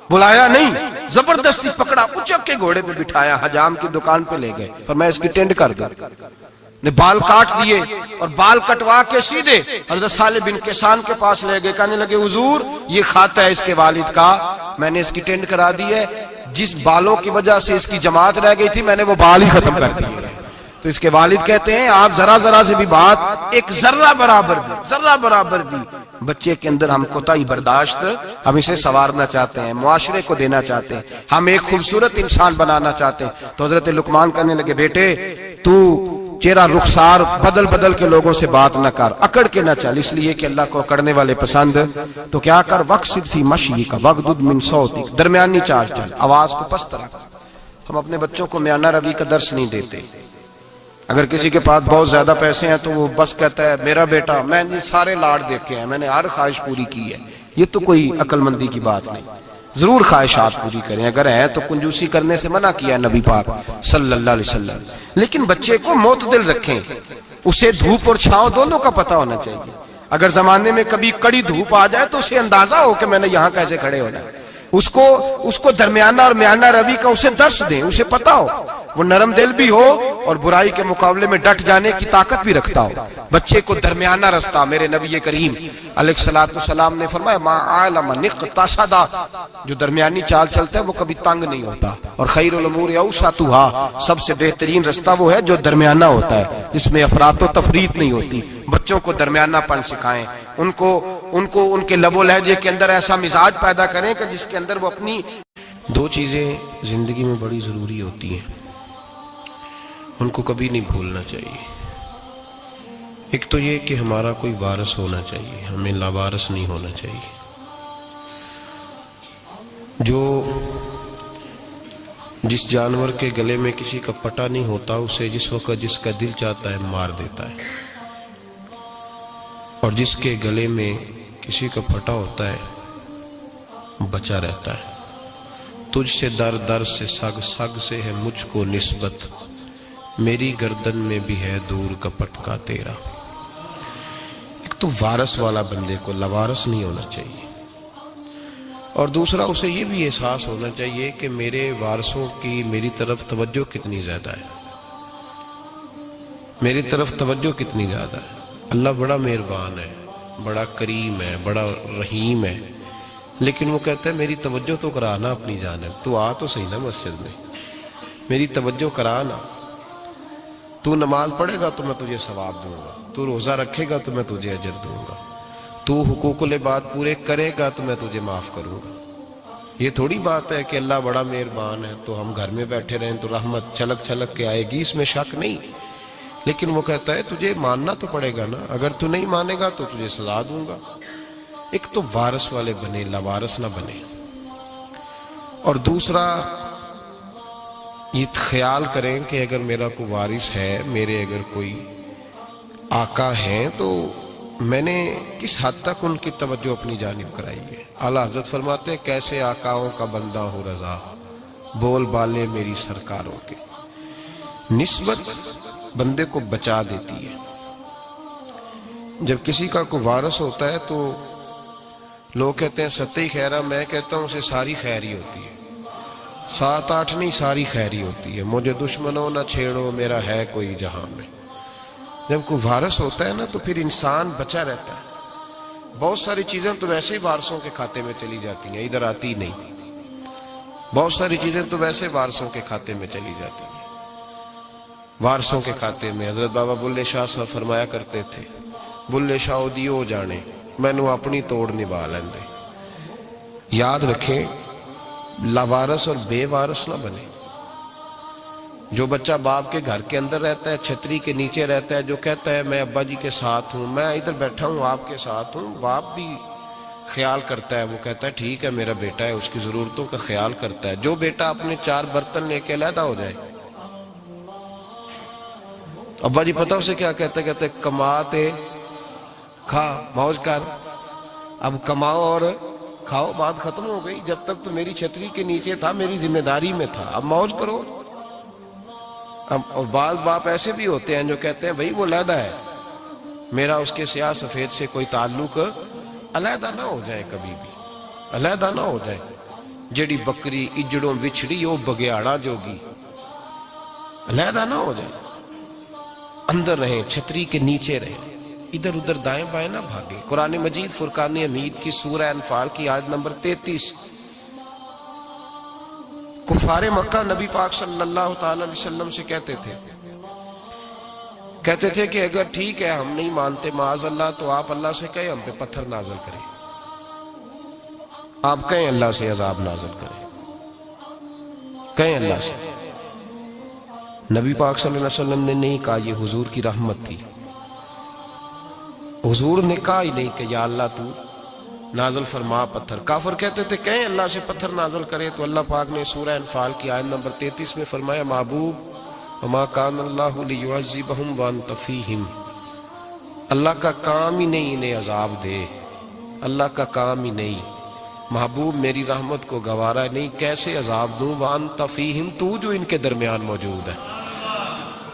بلایا نہیں، زبردستی پکڑا، اچک کے گھوڑے پہ بٹھایا، حجام کی دکان پہ لے گئے، فرمایا اس کی ٹینڈ کر دو، نے بال کاٹ دیے اور بال کٹوا کے سیدھے حضرت صالح بن کیسان کے پاس لے گئے، کہنے لگے حضور یہ کھاتا ہے اس کے والد کا، میں نے اس کی ٹینڈ کرا دی ہے، جس بالوں کی وجہ سے اس کی جماعت رہ گئی تھی میں نے وہ بال ہی ختم کر دیے۔ تو اس کے والد کہتے ہیں آپ ذرا ذرا سے بھی بات، ایک ذرہ برابر بھی بچے کے اندر ہم کوتاہی برداشت، ہم اسے سنوارنا چاہتے ہیں، معاشرے کو دینا چاہتے ہیں، ہم ایک خوبصورت انسان بنانا چاہتے ہیں۔ تو حضرت لقمان کہنے لگے بیٹے تو چہرہ رخسار بدل بدل کے لوگوں سے بات نہ کر، اکڑ کے نہ چل، اس لیے کہ اللہ کو اکڑنے والے پسند، تو کیا کر وقصد فی مشی کا وغضض من صوتک، درمیانی چال چل، آواز کو پست رکھ۔ ہم اپنے بچوں کو میانہ روی کا درس نہیں دیتے، اگر کسی کے پاس بہت زیادہ پیسے ہیں تو وہ بس کہتا ہے میرا بیٹا، میں نے سارے لاڑ دیکھے ہیں، میں نے ہر خواہش پوری کی ہے، یہ تو کوئی عقل مندی کی بات نہیں، ضرور خواہشات پوری کریں، اگر ہیں تو کنجوسی کرنے سے منع کیا ہے نبی پاک صلی اللہ علیہ وسلم، لیکن بچے کو معتدل رکھیں، اسے دھوپ اور چھاؤں دونوں کا پتہ ہونا چاہیے، اگر زمانے میں کبھی کڑی دھوپ آ جائے تو اسے اندازہ ہو کہ میں نے یہاں کیسے کھڑے ہونا ہے، اس کو درمیانہ اور میانہ روی کا اسے درس دیں، اسے پتہ ہو، وہ نرم دل بھی ہو اور برائی کے مقابلے میں ڈٹ جانے کی طاقت بھی رکھتا ہو۔ بچے کو درمیانہ رستہ، میرے نبی کریم علیہ الصلوۃ والسلام نے فرمایا ما عالم نقتصد، جو درمیانی چال چلتا ہے وہ کبھی تنگ نہیں ہوتا، اور خیر الامور اوسطھا، سب سے بہترین رستہ وہ ہے جو درمیانہ ہوتا ہے، جس میں افراط و تفریط نہیں ہوتی۔ بچوں کو درمیانہ پن سکھائیں، ان کے لب و لہجے کے اندر ایسا مزاج پیدا کریں کہ جس کے اندر وہ اپنی دو چیزیں زندگی میں بڑی ضروری ہوتی ہیں، ان کو کبھی نہیں بھولنا چاہیے۔ ایک تو یہ کہ ہمارا کوئی وارث ہونا چاہیے، ہمیں لاوارث نہیں ہونا چاہیے۔ جس جانور کے گلے میں کسی کا پٹا نہیں ہوتا اسے جس وقت جس کا دل چاہتا ہے مار دیتا ہے، اور جس کے گلے میں کسی کا پھٹا ہوتا ہے بچا رہتا ہے۔ تجھ سے در در سے سگ، سگ سے ہے مجھ کو نسبت، میری گردن میں بھی ہے دور کا پٹکا تیرا۔ ایک تو وارث والا بندے کو لوارث نہیں ہونا چاہیے، اور دوسرا اسے یہ بھی احساس ہونا چاہیے کہ میرے وارثوں کی میری طرف توجہ کتنی زیادہ ہے، میری طرف توجہ کتنی زیادہ ہے۔ اللہ بڑا مہربان ہے، بڑا کریم ہے، بڑا رحیم ہے، لیکن وہ کہتا ہے میری توجہ تو کرانا اپنی جانب، تو آ تو صحیح نا مسجد میں، میری توجہ کرانا، تو نماز پڑھے گا تو میں تجھے ثواب دوں گا، تو روزہ رکھے گا تو میں تجھے اجر دوں گا، تو حقوق العباد پورے کرے گا تو میں تجھے معاف کروں گا۔ یہ تھوڑی بات ہے کہ اللہ بڑا مہربان ہے تو ہم گھر میں بیٹھے رہیں تو رحمت چھلک چھلک کے آئے گی، اس میں شک نہیں، لیکن وہ کہتا ہے تجھے ماننا تو پڑے گا نا، اگر تو نہیں مانے گا تو تجھے سزا دوں گا۔ ایک تو وارث والے بنے، لاوارث نہ بنے، اور دوسرا یہ خیال کریں کہ اگر میرا کوئی وارث ہے، میرے اگر کوئی آقا ہیں تو میں نے کس حد تک ان کی توجہ اپنی جانب کرائی ہے. اعلیٰ حضرت فرماتے ہیں کیسے آقاؤں کا بندہ ہوں رضا، بول بالے میری سرکاروں کے. نسبت بندے کو بچا دیتی ہے. جب کسی کا کوئی وارث ہوتا ہے تو لوگ کہتے ہیں ستی خیرہ، میں کہتا ہوں اسے ساری خیر ہی ہوتی ہے. 7-8 نہیں، ساری خیر ہی ہوتی ہے. مجھے دشمنوں نہ چھیڑو، میرا ہے کوئی جہاں میں. جب کوئی وارث ہوتا ہے نا تو پھر انسان بچا رہتا ہے. بہت ساری چیزیں تو ویسے ہی وارثوں کے کھاتے میں چلی جاتی ہیں، ادھر آتی نہیں. بہت ساری چیزیں تو ویسے وارثوں کے کھاتے میں چلی جاتی ہیں. وارثوں کے کھاتے میں حضرت بابا بلے شاہ صاحب فرمایا کرتے تھے، بلے شاہ دیو جانے مینو اپنی توڑ نبھا لیندے. یاد رکھیں لاوارث اور بے وارث نہ بنے. جو بچہ باپ کے گھر کے اندر رہتا ہے، چھتری کے نیچے رہتا ہے، جو کہتا ہے میں ابا جی کے ساتھ ہوں، میں ادھر بیٹھا ہوں آپ کے ساتھ ہوں، باپ بھی خیال کرتا ہے، وہ کہتا ہے ٹھیک ہے میرا بیٹا ہے، اس کی ضرورتوں کا خیال کرتا ہے. جو بیٹا اپنے 4 برتن لے کے علیحدہ ہو جائے، ابا جی پتہ اسے کیا کہتے کہتے کماتے کھا موج کر. اب کماؤ اور کھاؤ، بات ختم ہو گئی. جب تک تو میری چھتری کے نیچے تھا، میری ذمہ داری میں تھا، اب موج کرو. اور بعض باپ ایسے بھی ہوتے ہیں جو کہتے ہیں بھئی وہ علیحدہ ہے، میرا اس کے سیاہ سفید سے کوئی تعلق، علیحدہ نہ ہو جائے، کبھی بھی علیحدہ نہ ہو جائے. جڑی بکری اجڑوں بچھڑی وہ بگیاڑا جوگی، علیحدہ نہ ہو جائے. اندر رہیں، چھتری کے نیچے رہیں، ادھر ادھر دائیں بائیں نہ بھاگیں. قرآن مجید فرقان حمید کی سورہ انفال کی آیت نمبر 33. کفار مکہ نبی پاک صلی اللہ تعالی علیہ وسلم سے کہتے تھے کہ اگر ٹھیک ہے ہم نہیں مانتے معاذ اللہ، تو آپ اللہ سے کہیں ہم پہ پتھر نازل کریں، آپ کہیں اللہ سے عذاب نازل کریں، کہیں اللہ سے. نبی پاک صلی اللہ علیہ وسلم نے نہیں کہا، یہ حضور کی رحمت تھی. حضور نے کہا ہی نہیں کہ یا اللہ تو نازل فرما پتھر. کافر کہتے تھے کہیں اللہ سے پتھر نازل کرے، تو اللہ پاک نے سورہ انفال کی آیت نمبر 33 میں فرمایا محبوب وما کان اللہ لیعذبہم وانت فیہم. اللہ کا کام ہی نہیں انہیں عذاب دے، اللہ کا کام ہی نہیں. محبوب میری رحمت کو گوارا نہیں، کیسے عذاب دوں وانت فیہم، تو جو ان کے درمیان موجود ہے.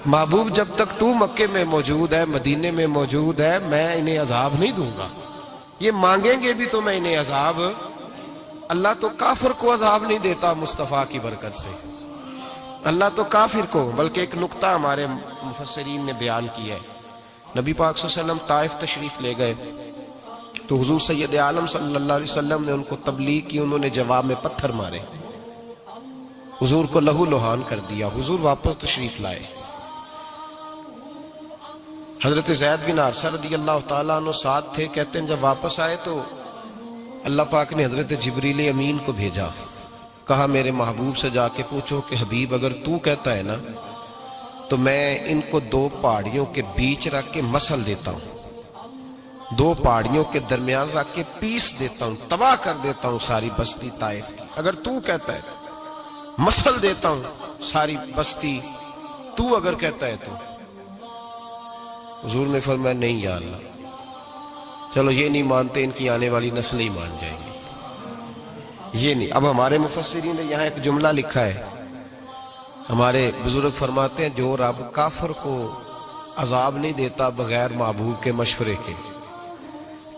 محبوب جب تک تو مکے میں موجود ہے، مدینے میں موجود ہے، میں انہیں عذاب نہیں دوں گا. یہ مانگیں گے بھی تو میں انہیں عذاب، اللہ تو کافر کو عذاب نہیں دیتا مصطفیٰ کی برکت سے. اللہ تو کافر کو، بلکہ ایک نقطہ ہمارے مفسرین نے بیان کیا ہے. نبی پاک صلی اللہ علیہ وسلم طائف تشریف لے گئے تو حضور سید عالم صلی اللہ علیہ وسلم نے ان کو تبلیغ کی، انہوں نے جواب میں پتھر مارے، حضور کو لہو لہان کر دیا. حضور واپس تشریف لائے. حضرت زید بن حارثہ رضی اللہ تعالیٰ عنہ ساتھ تھے. کہتے ہیں جب واپس آئے تو اللہ پاک نے حضرت جبریل امین کو بھیجا، کہا میرے محبوب سے جا کے پوچھو کہ حبیب اگر تو کہتا ہے نا تو میں ان کو 2 پہاڑیوں کے بیچ رکھ کے مسل دیتا ہوں، 2 پہاڑیوں کے درمیان رکھ کے پیس دیتا ہوں، تباہ کر دیتا ہوں ساری بستی طائف کی. اگر تو کہتا ہے مسل دیتا ہوں ساری بستی، تو اگر کہتا ہے تو. حضور نے فرمایا نہیں یا اللہ، چلو یہ نہیں مانتے، ان کی آنے والی نسلیں ہی مان جائیں گی. یہ نہیں. اب ہمارے مفسرین نے یہاں ایک جملہ لکھا ہے، ہمارے بزرگ فرماتے ہیں جو رب کافر کو عذاب نہیں دیتا بغیر محبوب کے مشورے کے،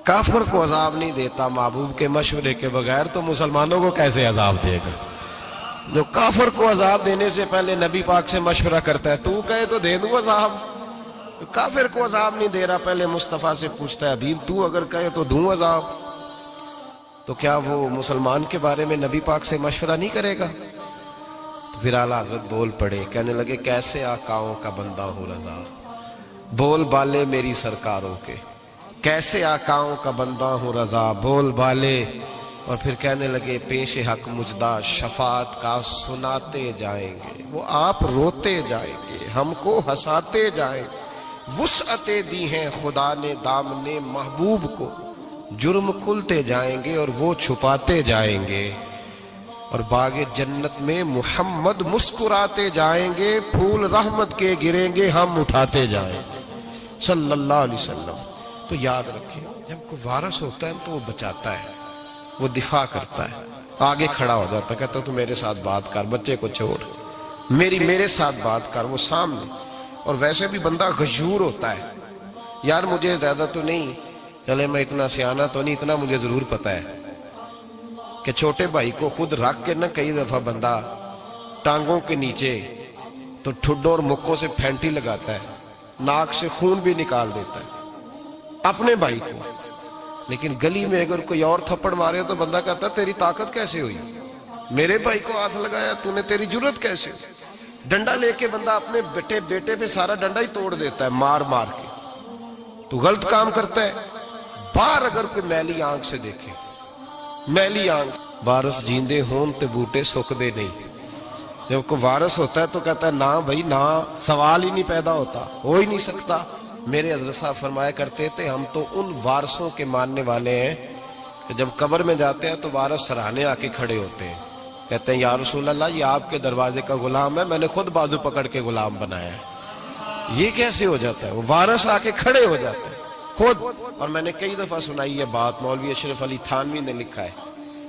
کافر کو عذاب نہیں دیتا محبوب کے مشورے کے بغیر، تو مسلمانوں کو کیسے عذاب دے گا؟ جو کافر کو عذاب دینے سے پہلے نبی پاک سے مشورہ کرتا ہے، تو کہے تو دے دوں عذاب. کافر کو عذاب نہیں دے رہا، پہلے مصطفیٰ سے پوچھتا ہے حبیب تو اگر کہے تو دوں عذاب. تو کیا وہ مسلمان کے بارے میں نبی پاک سے مشورہ نہیں کرے گا؟ تو پھر اعلیٰ حضرت بول پڑے، کہنے لگے کیسے آقاؤں کا بندہ ہوں رضا، بول بالے میری سرکاروں کے. کیسے آقاؤں کا بندہ ہوں رضا، بول بالے. اور پھر کہنے لگے پیش حق مجدہ شفاعت کا سناتے جائیں گے، وہ آپ روتے جائیں گے، ہم کو ہنساتے جائیں گے. وسعتیں دی ہیں خدا نے دامن محبوب کو، جرم کھلتے جائیں گے اور وہ چھپاتے جائیں گے. اور باغ جنت میں محمد مسکراتے جائیں گے، پھول رحمت کے گریں گے، ہم اٹھاتے جائیں گے صلی اللہ علیہ وسلم. تو یاد رکھیں جب کوئی وارث ہوتا ہے تو وہ بچاتا ہے، وہ دفاع کرتا ہے، آگے کھڑا ہو جاتا ہے، کہتا تو میرے ساتھ بات کر، بچے کو چھوڑ، میرے ساتھ بات کر، وہ سامنے۔ اور ویسے بھی بندہ غیور ہوتا ہے، یار مجھے زیادہ تو نہیں، چلے میں اتنا سیانا تو نہیں، اتنا مجھے ضرور پتا ہے کہ چھوٹے بھائی کو خود رکھ کے نہ کئی دفعہ بندہ ٹانگوں کے نیچے تو ٹھڈوں اور مکوں سے پھینٹی لگاتا ہے، ناک سے خون بھی نکال دیتا ہے اپنے بھائی کو، لیکن گلی میں اگر کوئی اور تھپڑ مارے تو بندہ کہتا ہے تیری طاقت کیسے ہوئی، میرے بھائی کو ہاتھ لگایا تو نے، تیری جرت کیسے ہوئی؟ ڈنڈا لے کے بندہ اپنے بیٹے پہ سارا ڈنڈا ہی توڑ دیتا ہے مار مار کے، تو غلط کام کرتا ہے۔ باہر اگر کوئی میلی آنکھ سے دیکھے، میلی آنکھ، وارث جیندے ہون تے بوٹے سکدے نہیں، جب کوئی وارث ہوتا ہے تو کہتا ہے نا بھائی نا، سوال ہی نہیں پیدا ہوتا، ہو ہی نہیں سکتا۔ میرے حضرت صاحب فرمایا کرتے تھے ہم تو ان وارثوں کے ماننے والے ہیں کہ جب قبر میں جاتے ہیں تو وارث سراہنے آ کے کھڑے ہوتے ہیں، کہتے ہیں یا رسول اللہ یہ آپ کے دروازے کا غلام ہے، میں نے خود بازو پکڑ کے غلام بنایا ہے۔ یہ کیسے ہو جاتا ہے؟ وہ وارث آ کے کھڑے ہو جاتے ہیں خود۔ اور میں نے کئی دفعہ سنائی ہے بات، مولوی اشرف علی تھانوی نے لکھا ہے،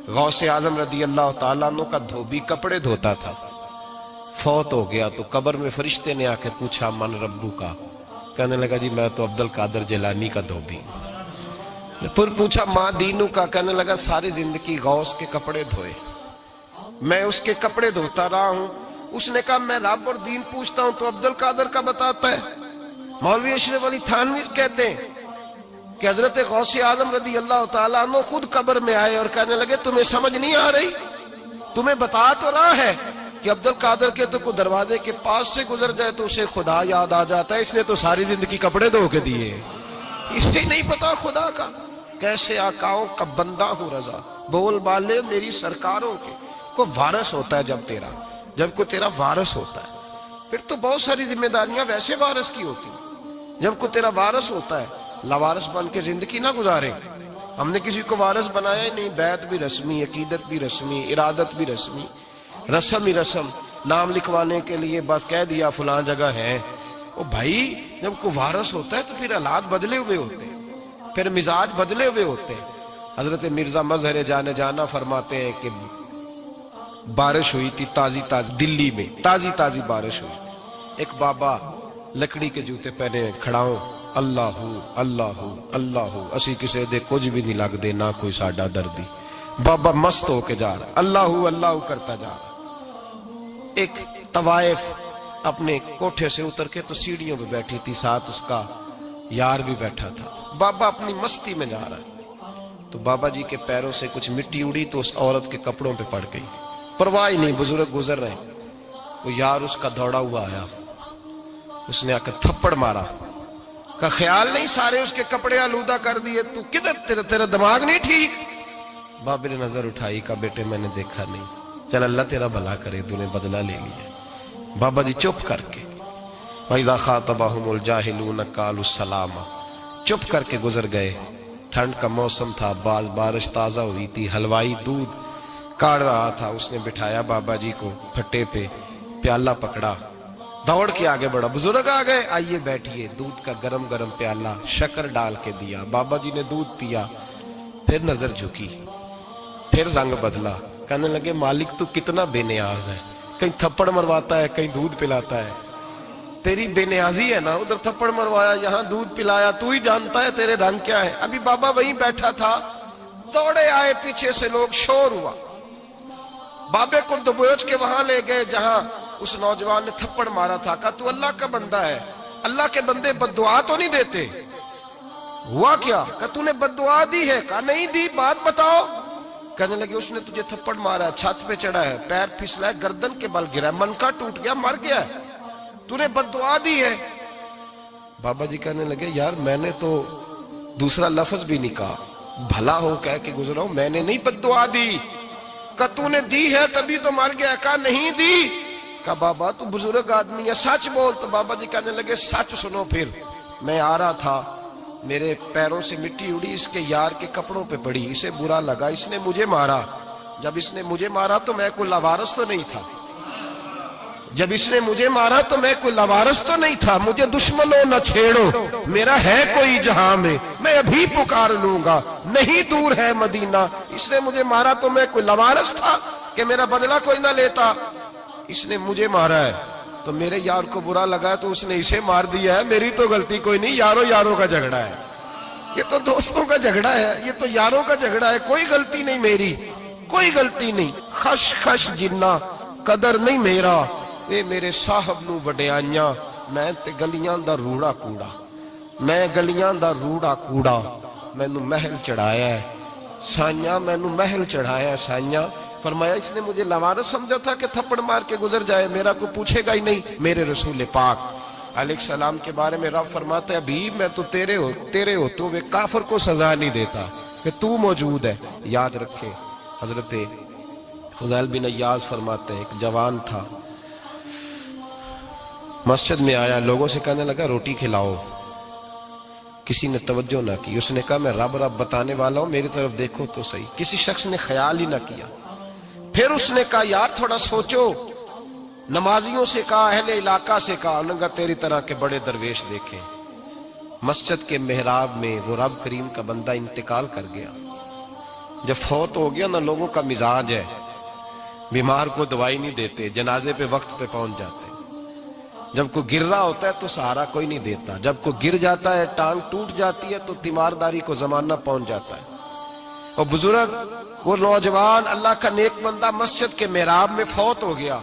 غوث اعظم رضی اللہ تعالیٰ عنہ کا دھوبی کپڑے دھوتا تھا، فوت ہو گیا تو قبر میں فرشتے نے آ کے پوچھا من ربو کا، کہنے لگا جی میں تو عبد القادر جیلانی کا دھوبی۔ پھر پوچھا ماں دینو کا، کہنے لگا ساری زندگی غوث کے کپڑے دھوئے، میں اس کے کپڑے دھوتا رہا ہوں۔ اس نے کہا میں رب اور دین پوچھتا ہوں تو عبد القادر کا بتاتا ہے۔ مولوی اشرف علی تھانوی کہتے ہیں کہ حضرت غوث اعظم رضی اللہ تعالیٰ عنہ خود قبر میں آئے اور کہنے لگے تمہیں سمجھ نہیں آ رہی، تمہیں بتا تو رہا ہے کہ عبد القادر کے تو کوئی دروازے کے پاس سے گزر جائے تو اسے خدا یاد آ جاتا ہے، اس نے تو ساری زندگی کپڑے دھو کے دیے، اسے نہیں پتا خدا کا۔ کیسے آقاؤں کا بندہ ہوں رضا، بول بالے میری سرکاروں کے۔ کوئی وارث ہوتا ہے جب کوئی تیرا وارث ہوتا ہے پھر تو بہت ساری ذمہ داریاں ویسے وارث کی ہوتی ہیں۔ جب کوئی تیرا وارث ہوتا ہے لاوارث بن کے زندگی نہ گزارے۔ ہم نے کسی کو وارث بنایا ہی نہیں، بیعت بھی رسمی، عقیدت بھی رسمی، ارادت بھی رسمی، رسم ہی رسم، نام لکھوانے کے لیے بس کہہ دیا فلاں جگہ ہے۔ او بھائی جب کوئی وارث ہوتا ہے تو پھر حالات بدلے ہوئے ہوتے ہیں، پھر مزاج بدلے ہوئے ہوتے ہیں۔ حضرت مرزا مظہر جانا فرماتے ہیں کہ بارش ہوئی تھی تازی دلی میں تازی بارش ہوئی تھی، ایک بابا لکڑی کے جوتے پہنے کھڑا ہوں، اللہ اللہ اللہ اسی کسے دے کچھ بھی نہیں لگ دے، نہ کوئی ساڈا دردی۔ بابا مست ہو کے جا رہا، اللہ اللہ کرتا جا رہا۔ ایک طوائف اپنے کوٹھے سے اتر کے تو سیڑھیوں پہ بیٹھی تھی، ساتھ اس کا یار بھی بیٹھا تھا۔ بابا اپنی مستی میں جا رہا ہے تو بابا جی کے پیروں سے کچھ مٹی اڑی تو اس عورت کے کپڑوں پہ پڑ گئی، پرواہ ہی نہیں، بزرگ گزر رہے ہیں۔ وہ یار اس کا دوڑا ہوا آیا، اس نے آ کر تھپڑ مارا، کا خیال نہیں سارے اس کے کپڑے آلودہ کر دیے، تو کدھر تیرا دماغ نہیں ٹھیک؟ بابے نے نظر اٹھائی، کہا بیٹے میں نے دیکھا نہیں، چل اللہ تیرا بھلا کرے، تو نے بدلہ لے لیا۔ بابا جی چپ کر کے وَإِذَا خَاطَبَهُمُ الْجَاهِلُونَ قَالُوا السَّلَامَ، چپ کر کے گزر گئے۔ ٹھنڈ کا موسم تھا، بارش تازہ ہوئی تھی، حلوائی دودھ کاڑ رہا تھا، اس نے بٹھایا بابا جی کو پھٹے پہ، پیالہ پکڑا، دوڑ کے آگے بڑھا، بزرگ آ گئے، آئیے بیٹھیے، دودھ کا گرم گرم پیالہ شکر ڈال کے دیا، بابا جی نے دودھ پیا، پھر نظر جھکی، پھر رنگ بدلا، کہنے لگے مالک تو کتنا بے نیاز ہے، کہیں تھپڑ مرواتا ہے، کہیں دودھ پلاتا ہے، تیری بے نیازی ہے نا، ادھر تھپڑ مروایا یہاں دودھ پلایا، تو ہی جانتا ہے تیرے رنگ کیا ہے۔ ابھی بابا وہیں بیٹھا تھا، دوڑے آئے پیچھے سے لوگ، شور ہوا، بابے کو دبوچ کے وہاں لے گئے جہاں اس نوجوان نے تھپڑ مارا تھا، کہا تو اللہ کا بندہ ہے، اللہ کے بندے بد دعا تو نہیں دیتے؟ ہوا کیا؟ کہا تو نے بد دعا دی ہے؟ کہا نہیں دی، بات بتاؤ۔ کہنے لگے اس نے تجھے تھپڑ مارا ہے، چھت پہ چڑھا ہے، پیر پھسلا ہے، گردن کے بل گرا ہے، منکا ٹوٹ گیا، مر گیا ہے، تو نے بد دعا دی ہے۔ بابا جی کہنے لگے یار میں نے تو دوسرا لفظ بھی نہیں کہا، بھلا ہو کہہ کے گزرا ہوں، میں نے نہیں بد دعا دی۔ کہا تو نے دی ہے تبھی تو مر گیا۔ کہا نہیں دی۔ کہا بابا تو بزرگ آدمی ہے، سچ بول۔ تو بابا جی کہنے لگے سچ سنو، پھر میں آ رہا تھا، میرے پیروں سے مٹی اڑی، اس کے یار کے کپڑوں پہ پڑی، اسے برا لگا، اس نے مجھے مارا، جب اس نے مجھے مارا تو میں کوئی لاوارث تو نہیں تھا، جب اس نے مجھے مارا تو میں کوئی لوارث تو نہیں تھا، مجھے دشمنوں نہ چھیڑو، میرا ہے کوئی جہاں میں ابھی پکار لوں گا، نہیں دور ہے مدینہ۔ اس نے مجھے مارا تو میں کوئی لوارث تھا کہ میرا بدلہ کوئی نہ لیتا؟ اس نے مجھے مارا ہے تو میرے یار کو برا لگا تو اس نے اسے مار دیا ہے، میری تو غلطی کوئی نہیں، یاروں کا جھگڑا ہے، یہ تو دوستوں کا جھگڑا ہے، یہ تو یاروں کا جھگڑا ہے، کوئی غلطی نہیں میری، کوئی غلطی نہیں۔ خش خش جنہ قدر نہیں میرا، اے میرے صاحب نو وڈیاں، میں تے گلیاں دا روڑا کوڑا، میں گلیاں دا روڑا کوڑا، میں نو محل چڑھایا ہے سائیاں، میں نو محل چڑھایا ہے سائیاں۔ فرمایا اس نے مجھے لوارث سمجھا تھا کہ تھپڑ مار کے گزر جائے، میرا کوئی پوچھے گا ہی نہیں۔ میرے رسول پاک علیہ السلام کے بارے میں رب فرماتا ہے حبیب میں تو تیرے ہوتے ہوئے کافر کو سزا نہیں دیتا کہ تو موجود ہے۔ یاد رکھے حضرت فضیل بن عیاض فرماتے ہیں ایک جوان تھا، مسجد میں آیا، لوگوں سے کہنے لگا روٹی کھلاؤ، کسی نے توجہ نہ کی۔ اس نے کہا میں رب بتانے والا ہوں، میری طرف دیکھو تو صحیح۔ کسی شخص نے خیال ہی نہ کیا۔ پھر اس نے کہا یار تھوڑا سوچو، نمازیوں سے کہا، اہل علاقہ سے کہا، انہوں نے کہا تیری طرح کے بڑے درویش دیکھیں۔ مسجد کے محراب میں وہ رب کریم کا بندہ انتقال کر گیا۔ جب فوت ہو گیا نا، لوگوں کا مزاج ہے بیمار کو دوائی نہیں دیتے، جنازے پہ وقت پہ پہنچ جاتے ہیں۔ جب کوئی گر رہا ہوتا ہے تو سہارا کوئی نہیں دیتا، جب کوئی گر جاتا ہے ٹانگ ٹوٹ جاتی ہے تو تیمارداری کو زمانہ پہنچ جاتا ہے۔ اور بزرگ وہ نوجوان اللہ کا نیک بندہ مسجد کے محراب میں فوت ہو گیا۔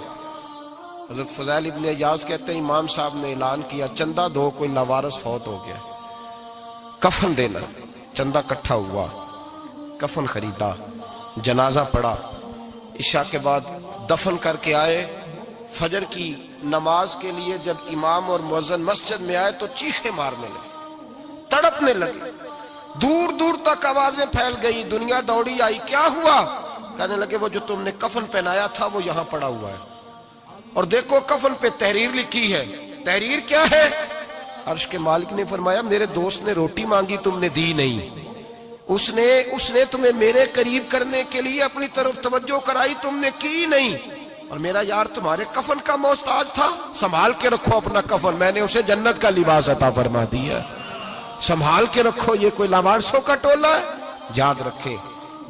حضرت فضیل ابن عیاض کہتے ہیں امام صاحب نے اعلان کیا چندہ دو، کوئی لاوارث فوت ہو گیا، کفن دینا۔ چندہ کٹھا ہوا، کفن خریدا، جنازہ پڑا، عشاء کے بعد دفن کر کے آئے۔ فجر کی نماز کے لیے جب امام اور مؤذن مسجد میں آئے تو چیخیں مارنے لگے، تڑپنے لگے، دور دور تک آوازیں پھیل گئی، دنیا دوڑی آئی، کیا ہوا؟ کہنے لگے وہ جو تم نے کفن پہنایا تھا وہ یہاں پڑا ہوا ہے، اور دیکھو کفن پہ تحریر لکھی ہے۔ تحریر کیا ہے؟ عرش کے مالک نے فرمایا میرے دوست نے روٹی مانگی تم نے دی نہیں، اس نے تمہیں میرے قریب کرنے کے لیے اپنی طرف توجہ کرائی، تم نے کی نہیں، اور میرا یار تمہارے کفن کا محتاج تھا، سنبھال کے رکھو اپنا کفن، میں نے اسے جنت کا لباس عطا فرما دیا، سنبھال کے رکھو، یہ کوئی لاوارثوں کا ٹولہ ہے۔ یاد رکھیں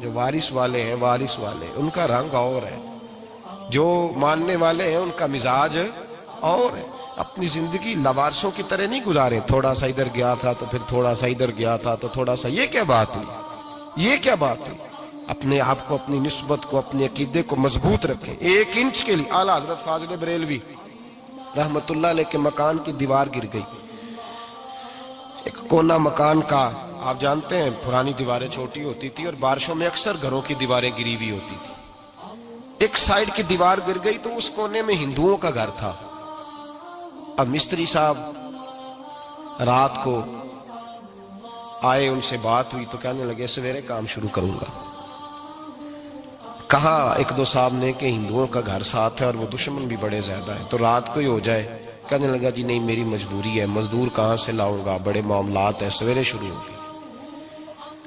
جو وارث والے ہیں، وارث والے ان کا رنگ اور ہے، جو ماننے والے ہیں ان کا مزاج اور ہے۔ اپنی زندگی لاوارثوں کی طرح نہیں گزاریں، تھوڑا سا ادھر گیا تھا تو پھر تھوڑا سا ادھر گیا تھا تو تھوڑا سا، یہ کیا بات ہوئی، یہ کیا بات ہوئی؟ اپنے آپ کو، اپنی نسبت کو، اپنے عقیدے کو مضبوط رکھیں۔ 1 انچ کے لیے اعلیٰ حضرت فاضل بریلوی رحمت اللہ علیہ کے مکان کی دیوار گر گئی، ایک کونا مکان کا، آپ جانتے ہیں پرانی دیواریں چھوٹی ہوتی تھی اور بارشوں میں اکثر گھروں کی دیواریں گری ہوئی ہوتی تھی۔ ایک سائیڈ کی دیوار گر گئی تو اس کونے میں ہندوؤں کا گھر تھا۔ اب مستری صاحب رات کو آئے، ان سے بات ہوئی تو کہنے لگے سویرے کام شروع کروں گا۔ کہا 1-2 صاحب نے کہ ہندوؤں کا گھر ساتھ ہے اور وہ دشمن بھی بڑے زیادہ ہیں تو رات کو ہی ہو جائے۔ کہنے لگا جی نہیں میری مجبوری ہے، مزدور کہاں سے لاؤں گا، بڑے معاملات ہیں، سویرے شروع ہوگی۔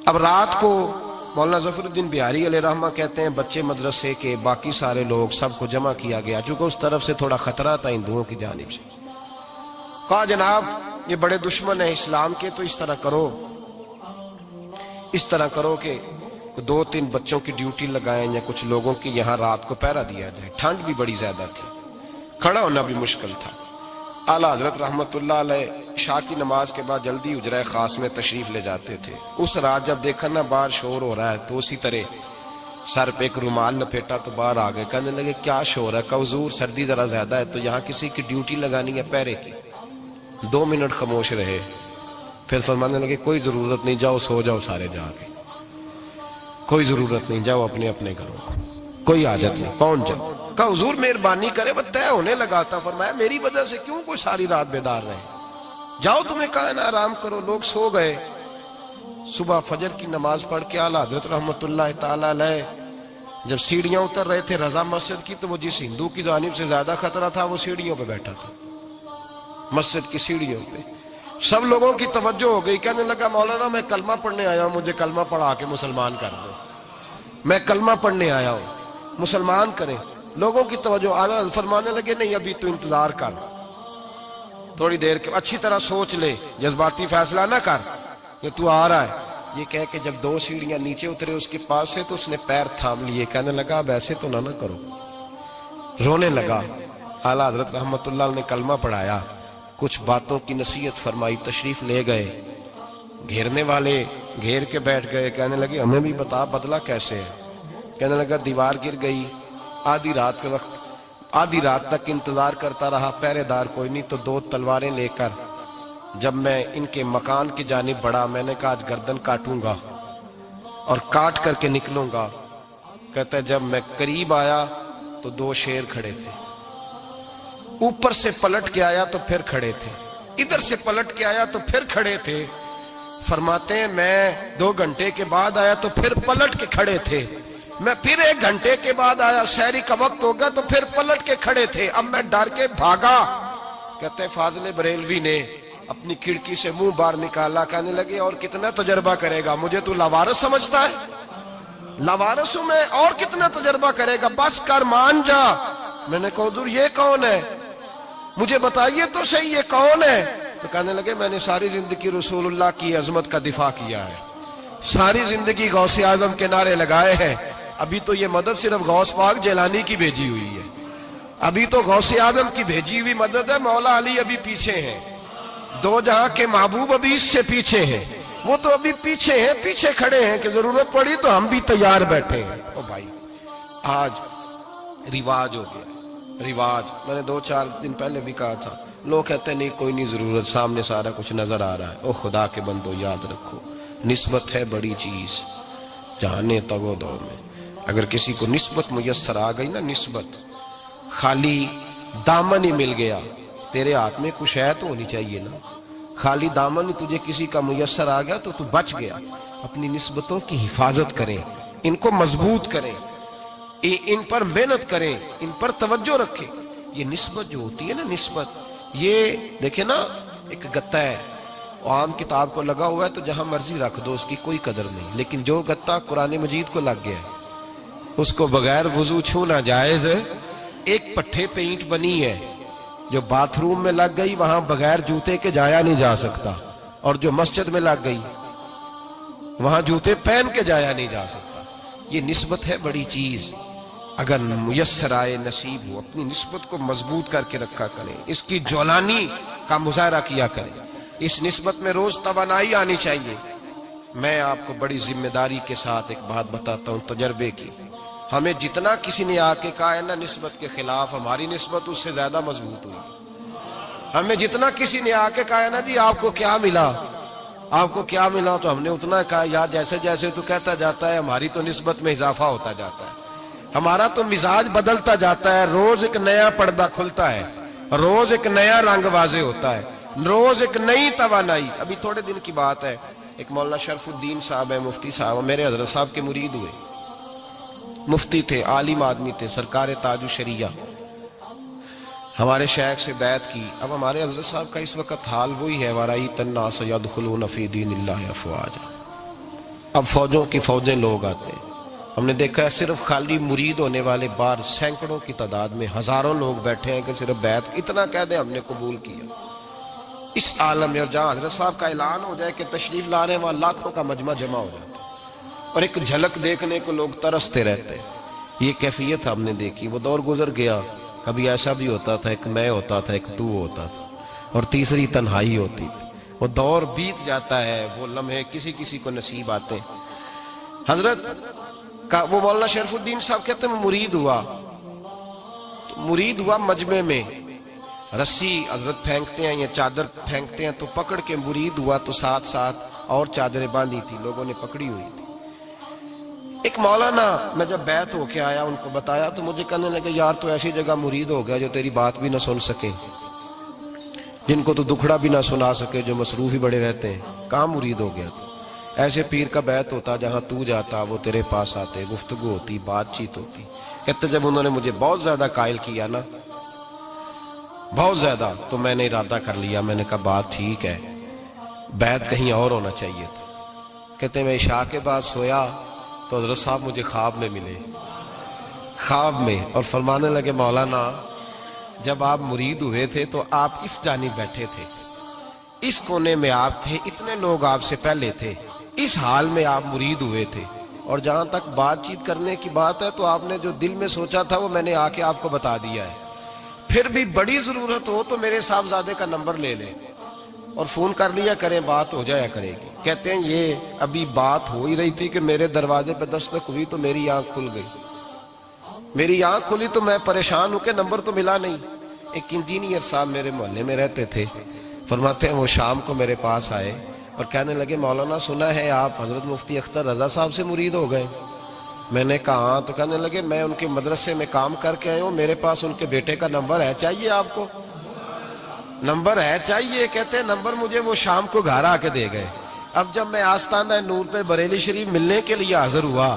اب رات کو مولانا ظفر الدین بہاری علیہ رحمہ کہتے ہیں بچے مدرسے کے، باقی سارے لوگ، سب کو جمع کیا گیا، چونکہ اس طرف سے تھوڑا خطرہ تھا ہندوؤں کی جانب سے۔ کہا جناب یہ بڑے دشمن ہیں اسلام کے، تو اس طرح کرو کہ 2-3 بچوں کی ڈیوٹی لگائیں یا کچھ لوگوں کی یہاں رات کو پہرا دیا جائے۔ ٹھنڈ بھی بڑی زیادہ تھی، کھڑا ہونا بھی مشکل تھا۔ اعلیٰ حضرت رحمت اللہ علیہ عشاء کی نماز کے بعد جلدی حجرہ خاص میں تشریف لے جاتے تھے۔ اس رات جب دیکھا نا باہر شور ہو رہا ہے تو اسی طرح سر پہ ایک رومال لپیٹا تو باہر آ گئے، کہنے لگے کیا شور ہے؟ کہ حضور سردی ذرا زیادہ ہے تو یہاں کسی کی ڈیوٹی لگانی ہے پہرے کی۔ 2 منٹ خاموش رہے، پھر فرمانے لگے کوئی ضرورت نہیں، جاؤ سو جاؤ سارے جا کے، کوئی ضرورت نہیں، جاؤ اپنے اپنے گھروں کو، کوئی حاجت نہیں، پہنچ جاؤ۔ کہا حضور مہربانی کرے، وہ طے ہونے لگا تھا۔ فرمایا میری وجہ سے کیوں کوئی ساری رات بیدار رہے، جاؤ تمہیں کہا نا آرام کرو۔ لوگ سو گئے۔ صبح فجر کی نماز پڑھ کے اعلیٰ حضرت رحمت اللہ تعالی علیہ جب سیڑھیاں اتر رہے تھے رضا مسجد کی، تو وہ جس ہندو کی جانب سے زیادہ خطرہ تھا وہ سیڑھیوں پہ بیٹھا تھا، مسجد کی سیڑھیوں پہ۔ سب لوگوں کی توجہ ہو گئی، کہنے لگا مولانا میں کلمہ پڑھنے آیا ہوں، مجھے کلمہ پڑھا کے مسلمان کر دو، میں کلمہ پڑھنے آیا ہوں، مسلمان کریں۔ لوگوں کی توجہ اعلیٰ فرمانے لگے نہیں ابھی تو انتظار کر، تھوڑی دیر کے اچھی طرح سوچ لے، جذباتی فیصلہ نہ کر کہ تو آ رہا ہے۔ یہ کہہ کے جب 2 سیڑھیاں نیچے اترے اس کے پاس سے تو اس نے پیر تھام لیے، کہنے لگا اب ایسے تو نہ کرو، رونے لگا۔ اعلیٰ حضرت رحمت اللہ علیہ نے کلمہ پڑھایا، کچھ باتوں کی نصیحت فرمائی، تشریف لے گئے۔ گھیرنے والے گھیر کے بیٹھ گئے، کہنے لگے ہمیں بھی بتا بدلہ کیسے ہے؟ کہنے لگا دیوار گر گئی، آدھی رات کے وقت آدھی رات تک انتظار کرتا رہا، پہرے دار کوئی نہیں، تو 2 تلواریں لے کر جب میں ان کے مکان کی جانب بڑھا، میں نے کہا آج گردن کاٹوں گا اور کاٹ کر کے نکلوں گا۔ کہتا ہے جب میں قریب آیا تو 2 شیر کھڑے تھے، اوپر سے پلٹ کے آیا تو پھر کھڑے تھے، ادھر سے پلٹ کے آیا تو پھر کھڑے تھے۔ فرماتے ہیں میں 2 گھنٹے کے بعد آیا تو پھر پلٹ کے کھڑے تھے، میں پھر 1 گھنٹے کے بعد آیا، سحری کا وقت ہو گیا تو پھر پلٹ کے کھڑے تھے، اب میں ڈر کے بھاگا۔ کہتے ہیں فاضل بریلوی نے اپنی کھڑکی سے منہ باہر نکالا، کہنے لگے اور کتنا تجربہ کرے گا، مجھے تو لاوارث سمجھتا ہے، لاوارث ہوں میں، اور کتنا تجربہ کرے گا، بس کر مان جا۔ میں نے کہا حضور یہ کون ہے، مجھے بتائیے تو صحیح یہ کون ہے؟ تو کہنے لگے میں نے ساری زندگی رسول اللہ کی عظمت کا دفاع کیا ہے، ساری زندگی غوث اعظم کے نعرے لگائے ہیں، ابھی تو یہ مدد صرف غوث پاک جیلانی کی بھیجی ہوئی ہے، ابھی تو غوث اعظم کی بھیجی ہوئی مدد ہے، مولا علی ابھی پیچھے ہیں، 2 جہاں کے محبوب ابھی اس سے پیچھے ہیں، وہ تو ابھی پیچھے ہیں، پیچھے کھڑے ہیں کہ ضرورت پڑی تو ہم بھی تیار بیٹھے ہیں۔ او بھائی آج رواج ہو گیا، رواج، میں نے 2-4 دن پہلے بھی کہا تھا، لوگ کہتے ہیں نہیں کوئی نہیں ضرورت، سامنے سارا کچھ نظر آ رہا ہے۔ او خدا کے بندو یاد رکھو نسبت ہے بڑی چیز، جانے تگو دو میں، اگر کسی کو نسبت میسر آ گئی نا، نسبت، خالی دامن ہی مل گیا، تیرے ہاتھ میں کچھ ہے تو ہونی چاہیے نا، خالی دامن ہی تجھے کسی کا میسر آ گیا تو بچ گیا۔ اپنی نسبتوں کی حفاظت کریں، ان کو مضبوط کریں، ان پر محنت کریں، ان پر توجہ رکھیں۔ یہ نسبت جو ہوتی ہے نا، نسبت، یہ دیکھیں نا ایک گتا ہے، عام کتاب کو لگا ہوا ہے تو جہاں مرضی رکھ دو، اس کی کوئی قدر نہیں، لیکن جو گتا قرآن مجید کو لگ گیا ہے اس کو بغیر وضو چھونا جائز ہے۔ ایک پٹھے پہ اینٹ بنی ہے، جو باتھ روم میں لگ گئی وہاں بغیر جوتے کے جایا نہیں جا سکتا، اور جو مسجد میں لگ گئی وہاں جوتے پہن کے جایا نہیں جا سکتا۔ یہ نسبت ہے بڑی چیز، اگر میسر آئے نصیب ہو، اپنی نسبت کو مضبوط کر کے رکھا کریں، اس کی جولانی کا مظاہرہ کیا کریں، اس نسبت میں روز توانائی آنی چاہیے۔ میں آپ کو بڑی ذمہ داری کے ساتھ ایک بات بتاتا ہوں تجربے کی، ہمیں جتنا کسی نے آ کے کہا ہے نا نسبت کے خلاف، ہماری نسبت اس سے زیادہ مضبوط ہوئی۔ ہمیں جتنا کسی نے آ کے کہا ہے نا جی آپ کو کیا ملا، آپ کو کیا ملا، تو ہم نے اتنا کہا یار جیسے جیسے تو کہتا جاتا ہے ہماری تو نسبت میں اضافہ ہوتا جاتا ہے، ہمارا تو مزاج بدلتا جاتا ہے، روز ایک نیا پردہ کھلتا ہے، روز ایک نیا رنگ واضح ہوتا ہے، روز ایک نئی توانائی۔ ابھی تھوڑے دن کی بات ہے، ایک مولانا شرف الدین صاحب ہے، مفتی صاحب، میرے حضرت صاحب کے مرید ہوئے، مفتی تھے، عالم آدمی تھے، سرکار تاج الشریعہ، ہمارے شیخ سے بیعت کی۔ اب ہمارے حضرت صاحب کا اس وقت حال وہی ہے، وَرَأَيْتَ النَّاسَ يَدْخُلُونَ فِي دِينِ اللَّهِ أَفْوَاجًا، اب فوجوں کی فوجیں لوگ آتے ہیں۔ ہم نے دیکھا ہے صرف خالی مرید ہونے والے باہر سینکڑوں کی تعداد میں ہزاروں لوگ بیٹھے ہیں کہ صرف بیعت اتنا کہہ دیں ہم نے قبول کیا۔ اس عالم میں، اور جہاں حضرت صاحب کا اعلان ہو جائے کہ تشریف لا رہے ہیں وہاں لاکھوں کا مجمع جمع ہو جاتا ہے، اور ایک جھلک دیکھنے کو لوگ ترستے رہتے ہیں۔ یہ کیفیت ہم نے دیکھی، وہ دور گزر گیا، کبھی ایسا بھی ہوتا تھا ایک میں ہوتا تھا، ایک تو ہوتا تھا، اور تیسری تنہائی ہوتی تھی۔ وہ دور بیت جاتا ہے، وہ لمحے کسی کسی کو نصیب آتے ہیں۔ حضرت کا وہ مولانا شرف الدین صاحب کہتے ہیں مرید ہوا، تو مرید ہوا مجمع میں، رسی حضرت پھینکتے ہیں یا چادر پھینکتے ہیں تو پکڑ کے مرید ہوا، تو ساتھ ساتھ اور چادریں باندھی تھی، لوگوں نے پکڑی ہوئی تھی۔ ایک مولانا، میں جب بیعت ہو کے آیا ان کو بتایا تو مجھے کہنے لگے یار تو ایسی جگہ مرید ہو گیا جو تیری بات بھی نہ سن سکے، جن کو تو دکھڑا بھی نہ سنا سکے، جو مصروف ہی بڑے رہتے ہیں، کہاں مرید ہو گیا تو؟ ایسے پیر کا بیعت ہوتا جہاں تو جاتا وہ تیرے پاس آتے، گفتگو ہوتی، بات چیت ہوتی۔ کہتے جب انہوں نے مجھے بہت زیادہ قائل کیا نا، بہت زیادہ، تو میں نے ارادہ کر لیا، میں نے کہا بات ٹھیک ہے، بیعت کہیں اور ہونا چاہیے تھا۔ کہتے میں عشاء کے بعد سویا تو حضرت صاحب مجھے خواب میں ملے، خواب میں، اور فرمانے لگے مولانا جب آپ مرید ہوئے تھے تو آپ اس جانب بیٹھے تھے، اس کونے میں آپ تھے، اتنے لوگ آپ سے پہلے تھے، اس حال میں آپ مرید ہوئے تھے، اور جہاں تک بات چیت کرنے کی بات ہے تو آپ نے جو دل میں سوچا تھا وہ میں نے آ کے آپ کو بتا دیا ہے، پھر بھی بڑی ضرورت ہو تو میرے صاحبزادے کا نمبر لے لیں اور فون کر لیا کریں، بات ہو جایا کرے گی۔ کہتے ہیں یہ ابھی بات ہو ہی رہی تھی کہ میرے دروازے پہ دستک ہوئی تو میری آنکھ کھل گئی، میری آنکھ کھلی تو میں پریشان ہوں کہ نمبر تو ملا نہیں۔ ایک انجینئر صاحب میرے محلے میں رہتے تھے، فرماتے ہیں وہ شام کو میرے پاس آئے اور کہنے لگے مولانا سنا ہے آپ حضرت مفتی اختر رضا صاحب سے مرید ہو گئے؟ میں نے کہا ہاں، تو کہنے لگے میں ان کے مدرسے میں کام کر کے آئے ہوں، میرے پاس ان کے بیٹے کا نمبر ہے، چاہیے آپ کو؟ نمبر ہے چاہیے؟ کہتے ہیں نمبر مجھے وہ شام کو گھر آ کے دے گئے۔ اب جب میں آستانہ نور پہ بریلی شریف ملنے کے لیے حاضر ہوا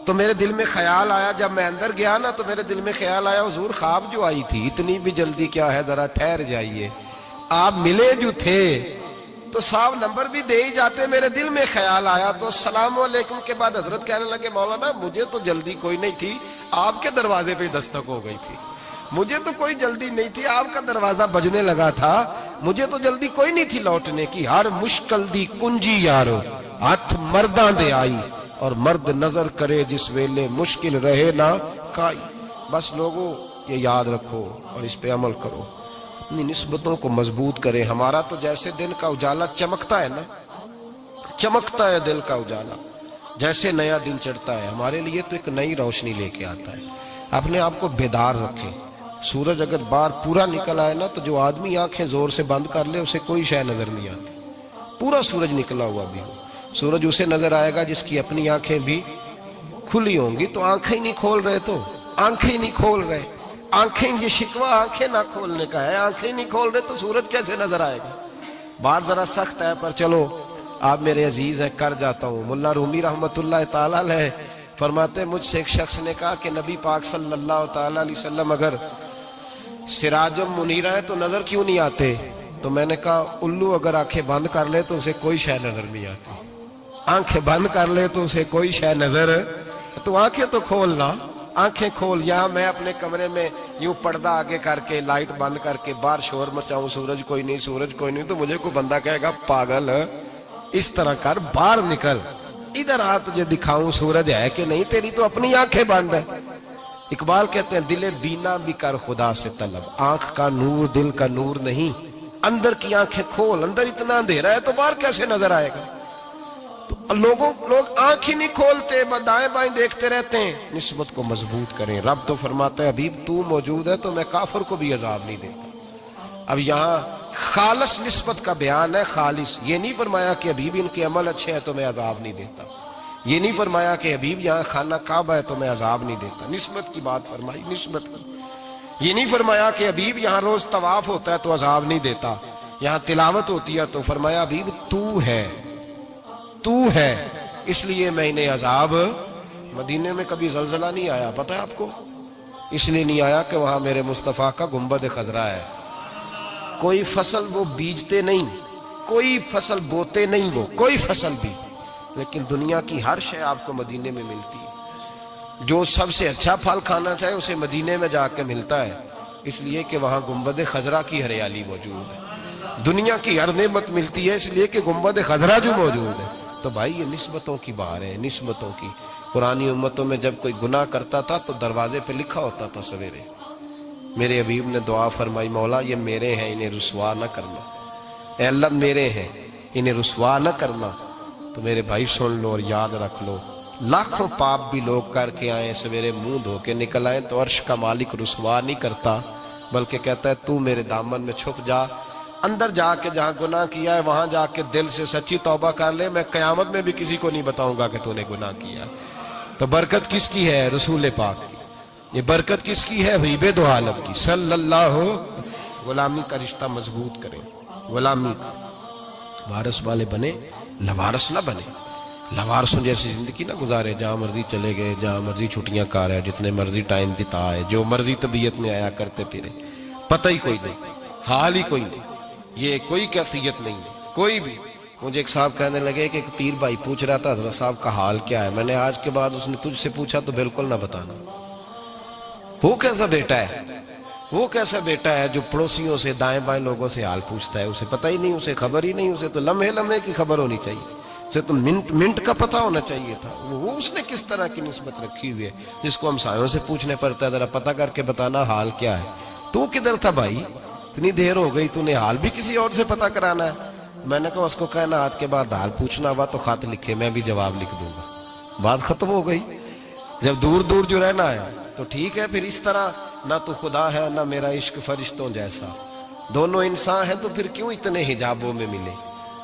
تو میرے دل میں خیال آیا، جب میں اندر گیا نا تو میرے دل میں خیال آیا حضور خواب جو آئی تھی اتنی بھی جلدی کیا ہے، ذرا ٹھہر جائیے، آپ ملے جو تھے تو صاحب نمبر بھی دے ہی جاتے۔ میرے دل میں خیال آیا تو السلام علیکم کے بعد حضرت کہنے لگے مولانا مجھے تو جلدی کوئی نہیں تھی، آپ کے دروازے پہ دستک ہو گئی تھی، مجھے تو کوئی جلدی نہیں تھی، آپ کا دروازہ بجنے لگا تھا، مجھے تو جلدی کوئی نہیں تھی لوٹنے کی۔ ہر مشکل دی کنجی یارو ہاتھ مرداں دے آئی، اور مرد نظر کرے جس ویلے مشکل رہے نہ کائی۔ بس لوگوں یہ یاد رکھو اور اس پہ عمل کرو، اپنی نسبتوں کو مضبوط کریں۔ ہمارا تو جیسے دن کا اجالا چمکتا ہے نا، چمکتا ہے دل کا اجالا، جیسے نیا دن چڑھتا ہے ہمارے لیے تو ایک نئی روشنی لے کے آتا ہے۔ اپنے آپ کو بیدار رکھیں۔ سورج اگر باہر پورا نکل آئے نا تو جو آدمی آنکھیں زور سے بند کر لے اسے کوئی شے نظر نہیں آتی، پورا سورج نکلا ہوا بھی ہو، سورج اسے نظر آئے گا جس کی اپنی آنکھیں بھی کھلی ہوں گی۔ تو آنکھیں نہیں کھول رہے، تو آنکھیں نہیں کھول رہے، آنکھیں، یہ شکوہ آنکھیں نہ کھولنے کا ہے، آنکھیں نہیں کھول رہے تو سورج کیسے نظر آئے گا؟ بات ذرا سخت ہے پر چلو آپ میرے عزیز ہیں کر جاتا ہوں۔ ملا رومی رحمت اللہ تعالیٰ علیہ فرماتے مجھ سے ایک شخص نے کہا کہ نبی پاک صلی اللہ تعالیٰ علیہ وسلم اگر سراجم منیرہ ہے تو نظر کیوں نہیں آتے؟ تو میں نے کہا الو اگر آنکھیں بند کر لے تو اسے کوئی شے نظر نہیں آتی، آنکھیں بند کر لے تو اسے کوئی شے نظر، تو آنکھیں تو کھولنا، آنکھیں کھول۔ یہاں میں اپنے کمرے میں یوں پردہ آگے کر کے لائٹ بند کر کے باہر شور مچاؤں سورج کوئی نہیں، سورج کوئی نہیں، تو مجھے کوئی بندہ کہے گا پاگل اس طرح کر، باہر نکل، ادھر آ تجھے دکھاؤں سورج ہے کہ نہیں، تیری تو اپنی آنکھیں بند ہے۔ اقبال کہتے ہیں دل بینا بھی کر خدا سے طلب، آنکھ کا نور دل کا نور نہیں، اندر کی آنکھیں کھول، اندر اتنا اندھیرا ہے تو باہر کیسے نظر آئے گا؟ تو لوگ آنکھ ہی نہیں کھولتے، دائیں بائیں دیکھتے رہتے ہیں۔ نسبت کو مضبوط کریں۔ رب تو فرماتا ہے حبیب تو موجود ہے تو میں کافر کو بھی عذاب نہیں دیتا۔ اب یہاں خالص نسبت کا بیان ہے، خالص، یہ نہیں فرمایا کہ حبیب ان کے عمل اچھے ہیں تو میں عذاب نہیں دیتا، یہ نہیں فرمایا کہ حبیب یہاں خانہ کعبہ ہے تو میں عذاب نہیں دیتا، نسبت کی بات فرمائی، نسبت کی۔ یہ نہیں فرمایا کہ حبیب یہاں روز طواف ہوتا ہے تو عذاب نہیں دیتا، یہاں تلاوت ہوتی ہے تو فرمایا حبیب تو ہے اس لیے میں انہیں عذاب۔ مدینے میں کبھی زلزلہ نہیں آیا، پتہ ہے آپ کو؟ اس لیے نہیں آیا کہ وہاں میرے مصطفیٰ کا گنبد خضرا ہے۔ کوئی فصل وہ بیجتے نہیں، کوئی فصل بوتے نہیں، وہ کوئی فصل بھی، لیکن دنیا کی ہر شے آپ کو مدینے میں ملتی ہے۔ جو سب سے اچھا پھل کھانا چاہے اسے مدینے میں جا کے ملتا ہے، اس لیے کہ وہاں گنبد خضرا کی ہریالی موجود ہے۔ دنیا کی ہر نعمت ملتی ہے اس لیے کہ گنبد خضرا جو موجود ہے۔ تو بھائی یہ نسبتوں کی بہار ہے، نسبتوں کی۔ پرانی امتوں میں جب کوئی گناہ کرتا تھا تو دروازے پہ لکھا ہوتا تھا سویرے، میرے حبیب نے دعا فرمائی مولا یہ میرے ہیں انہیں رسوا نہ کرنا، اے اللہ میرے ہیں انہیں رسوا نہ کرنا۔ تو میرے بھائی سن لو اور یاد رکھ لو، لاکھوں پاپ بھی لوگ کر کے آئیں، سویرے منہ دھو کے نکل آئیں تو عرش کا مالک رسوا نہیں کرتا، بلکہ کہتا ہے تو میرے دامن میں چھپ جا، اندر جا کے جہاں گناہ کیا ہے وہاں جا کے دل سے سچی توبہ کر لے، میں قیامت میں بھی کسی کو نہیں بتاؤں گا کہ تو نے گناہ کیا۔ تو برکت کس کی ہے؟ رسول پاک کی۔ یہ برکت کس کی ہے؟ حبیب دو عالم کی صلی اللہ۔ غلامی کا رشتہ مضبوط کریں، غلامی کا، وارث والے بنے، لوارث نہ بنے، لوارثوں جیسی زندگی نہ گزارے، جہاں مرضی چلے گئے، جہاں مرضی چھٹیاں کار ہے، جتنے مرضی ٹائم بتا ہے، جو مرضی طبیعت میں آیا کرتے پھرے، پتہ ہی کوئی نہیں، حال ہی کوئی نہیں، یہ کوئی کیفیت نہیں ہے کوئی بھی۔ مجھے ایک صاحب کہنے لگے کہ ایک پیر بھائی پوچھ رہا تھا حضرت صاحب کا حال کیا ہے، میں نے آج کے بعد اس نے تجھ سے پوچھا تو بالکل نہ بتانا، وہ کیسا بیٹا ہے، وہ کیسا بیٹا ہے جو پڑوسیوں سے دائیں بائیں لوگوں سے حال پوچھتا ہے، اسے پتہ ہی نہیں، اسے خبر ہی نہیں، اسے تو لمحے لمحے کی خبر ہونی چاہیے، اسے تو منٹ منٹ کا پتہ ہونا چاہیے تھا۔ وہ اس نے کس طرح کی نسبت رکھی ہوئی ہے جس کو ہم سایوں سے پوچھنے پڑتا ہے ذرا پتہ کر کے بتانا حال کیا ہے۔ تو کدھر تھا بھائی، اتنی دیر ہو گئی، تو نے حال بھی کسی اور سے پتہ کرانا ہے؟ میں نے کہا اس کو کہنا آج کے بعد حال پوچھنا ہوا تو خط لکھے، میں بھی جواب لکھ دوں گا، بات ختم ہو گئی۔ جب دور دور جو رہنا ہے تو ٹھیک ہے، پھر اس طرح نہ تو خدا ہے نہ میرا عشق فرشتوں جیسا، دونوں انسان ہیں تو پھر کیوں اتنے حجابوں میں ملے؟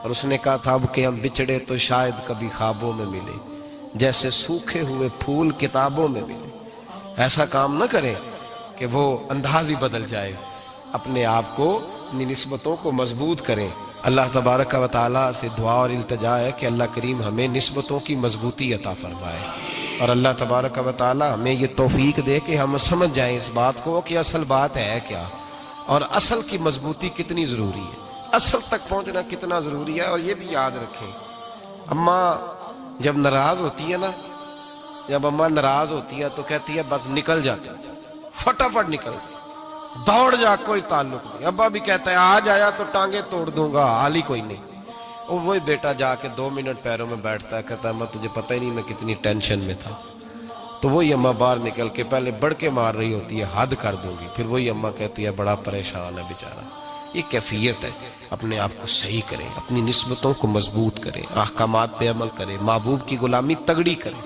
اور اس نے کہا تھا اب کہ ہم بچھڑے تو شاید کبھی خوابوں میں ملے، جیسے سوکھے ہوئے پھول کتابوں میں ملے۔ ایسا کام نہ کریں کہ وہ انداز ہی بدل جائے، اپنے آپ کو، اپنی نسبتوں کو مضبوط کریں۔ اللہ تبارک و تعالیٰ سے دعا اور التجا ہے کہ اللہ کریم ہمیں نسبتوں کی مضبوطی عطا فرمائے، اور اللہ تبارک و تعالیٰ ہمیں یہ توفیق دے کہ ہم سمجھ جائیں اس بات کو کہ اصل بات ہے کیا، اور اصل کی مضبوطی کتنی ضروری ہے، اصل تک پہنچنا کتنا ضروری ہے۔ اور یہ بھی یاد رکھیں، اماں جب ناراض ہوتی ہے نا، جب اماں ناراض ہوتی ہے تو کہتی ہے بس نکل جاتے، فٹافٹ نکل، دوڑ جا، کوئی تعلق نہیں۔ ابا بھی کہتا ہے آج آیا تو ٹانگیں توڑ دوں گا، حال ہی کوئی نہیں۔ اور وہی بیٹا جا کے 2 منٹ پیروں میں بیٹھتا ہے، کہتا ہے اماں تجھے پتہ ہی نہیں میں کتنی ٹینشن میں تھا۔ تو وہی اماں باہر نکل کے پہلے بڑھ کے مار رہی ہوتی ہے حد کر دوں گی، پھر وہی اماں کہتی ہے بڑا پریشان ہے بیچارہ۔ یہ کیفیت ہے، اپنے آپ کو صحیح کریں، اپنی نسبتوں کو مضبوط کریں، احکامات پہ عمل کریں، محبوب کی غلامی تگڑی کریں۔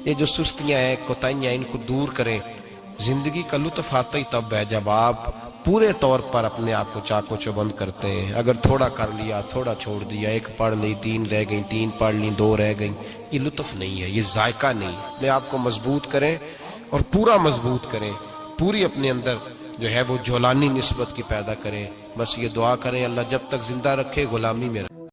یہ جو سستیاں ہیں، کوتاہیاں، ان کو دور کریں۔ زندگی کا لطف آتا ہی تب ہے جب آپ پورے طور پر اپنے آپ کو چاق و چوبند کرتے ہیں۔ اگر تھوڑا کر لیا، تھوڑا چھوڑ دیا، 1 پڑھ لی، 3 رہ گئیں، 3 پڑھ لی، 2 رہ گئیں، یہ لطف نہیں ہے، یہ ذائقہ نہیں۔ اپنے آپ کو مضبوط کریں اور پورا مضبوط کریں، پوری اپنے اندر جو ہے وہ جولانی نسبت کی پیدا کریں۔ بس یہ دعا کریں اللہ جب تک زندہ رکھے غلامی میں رکھے۔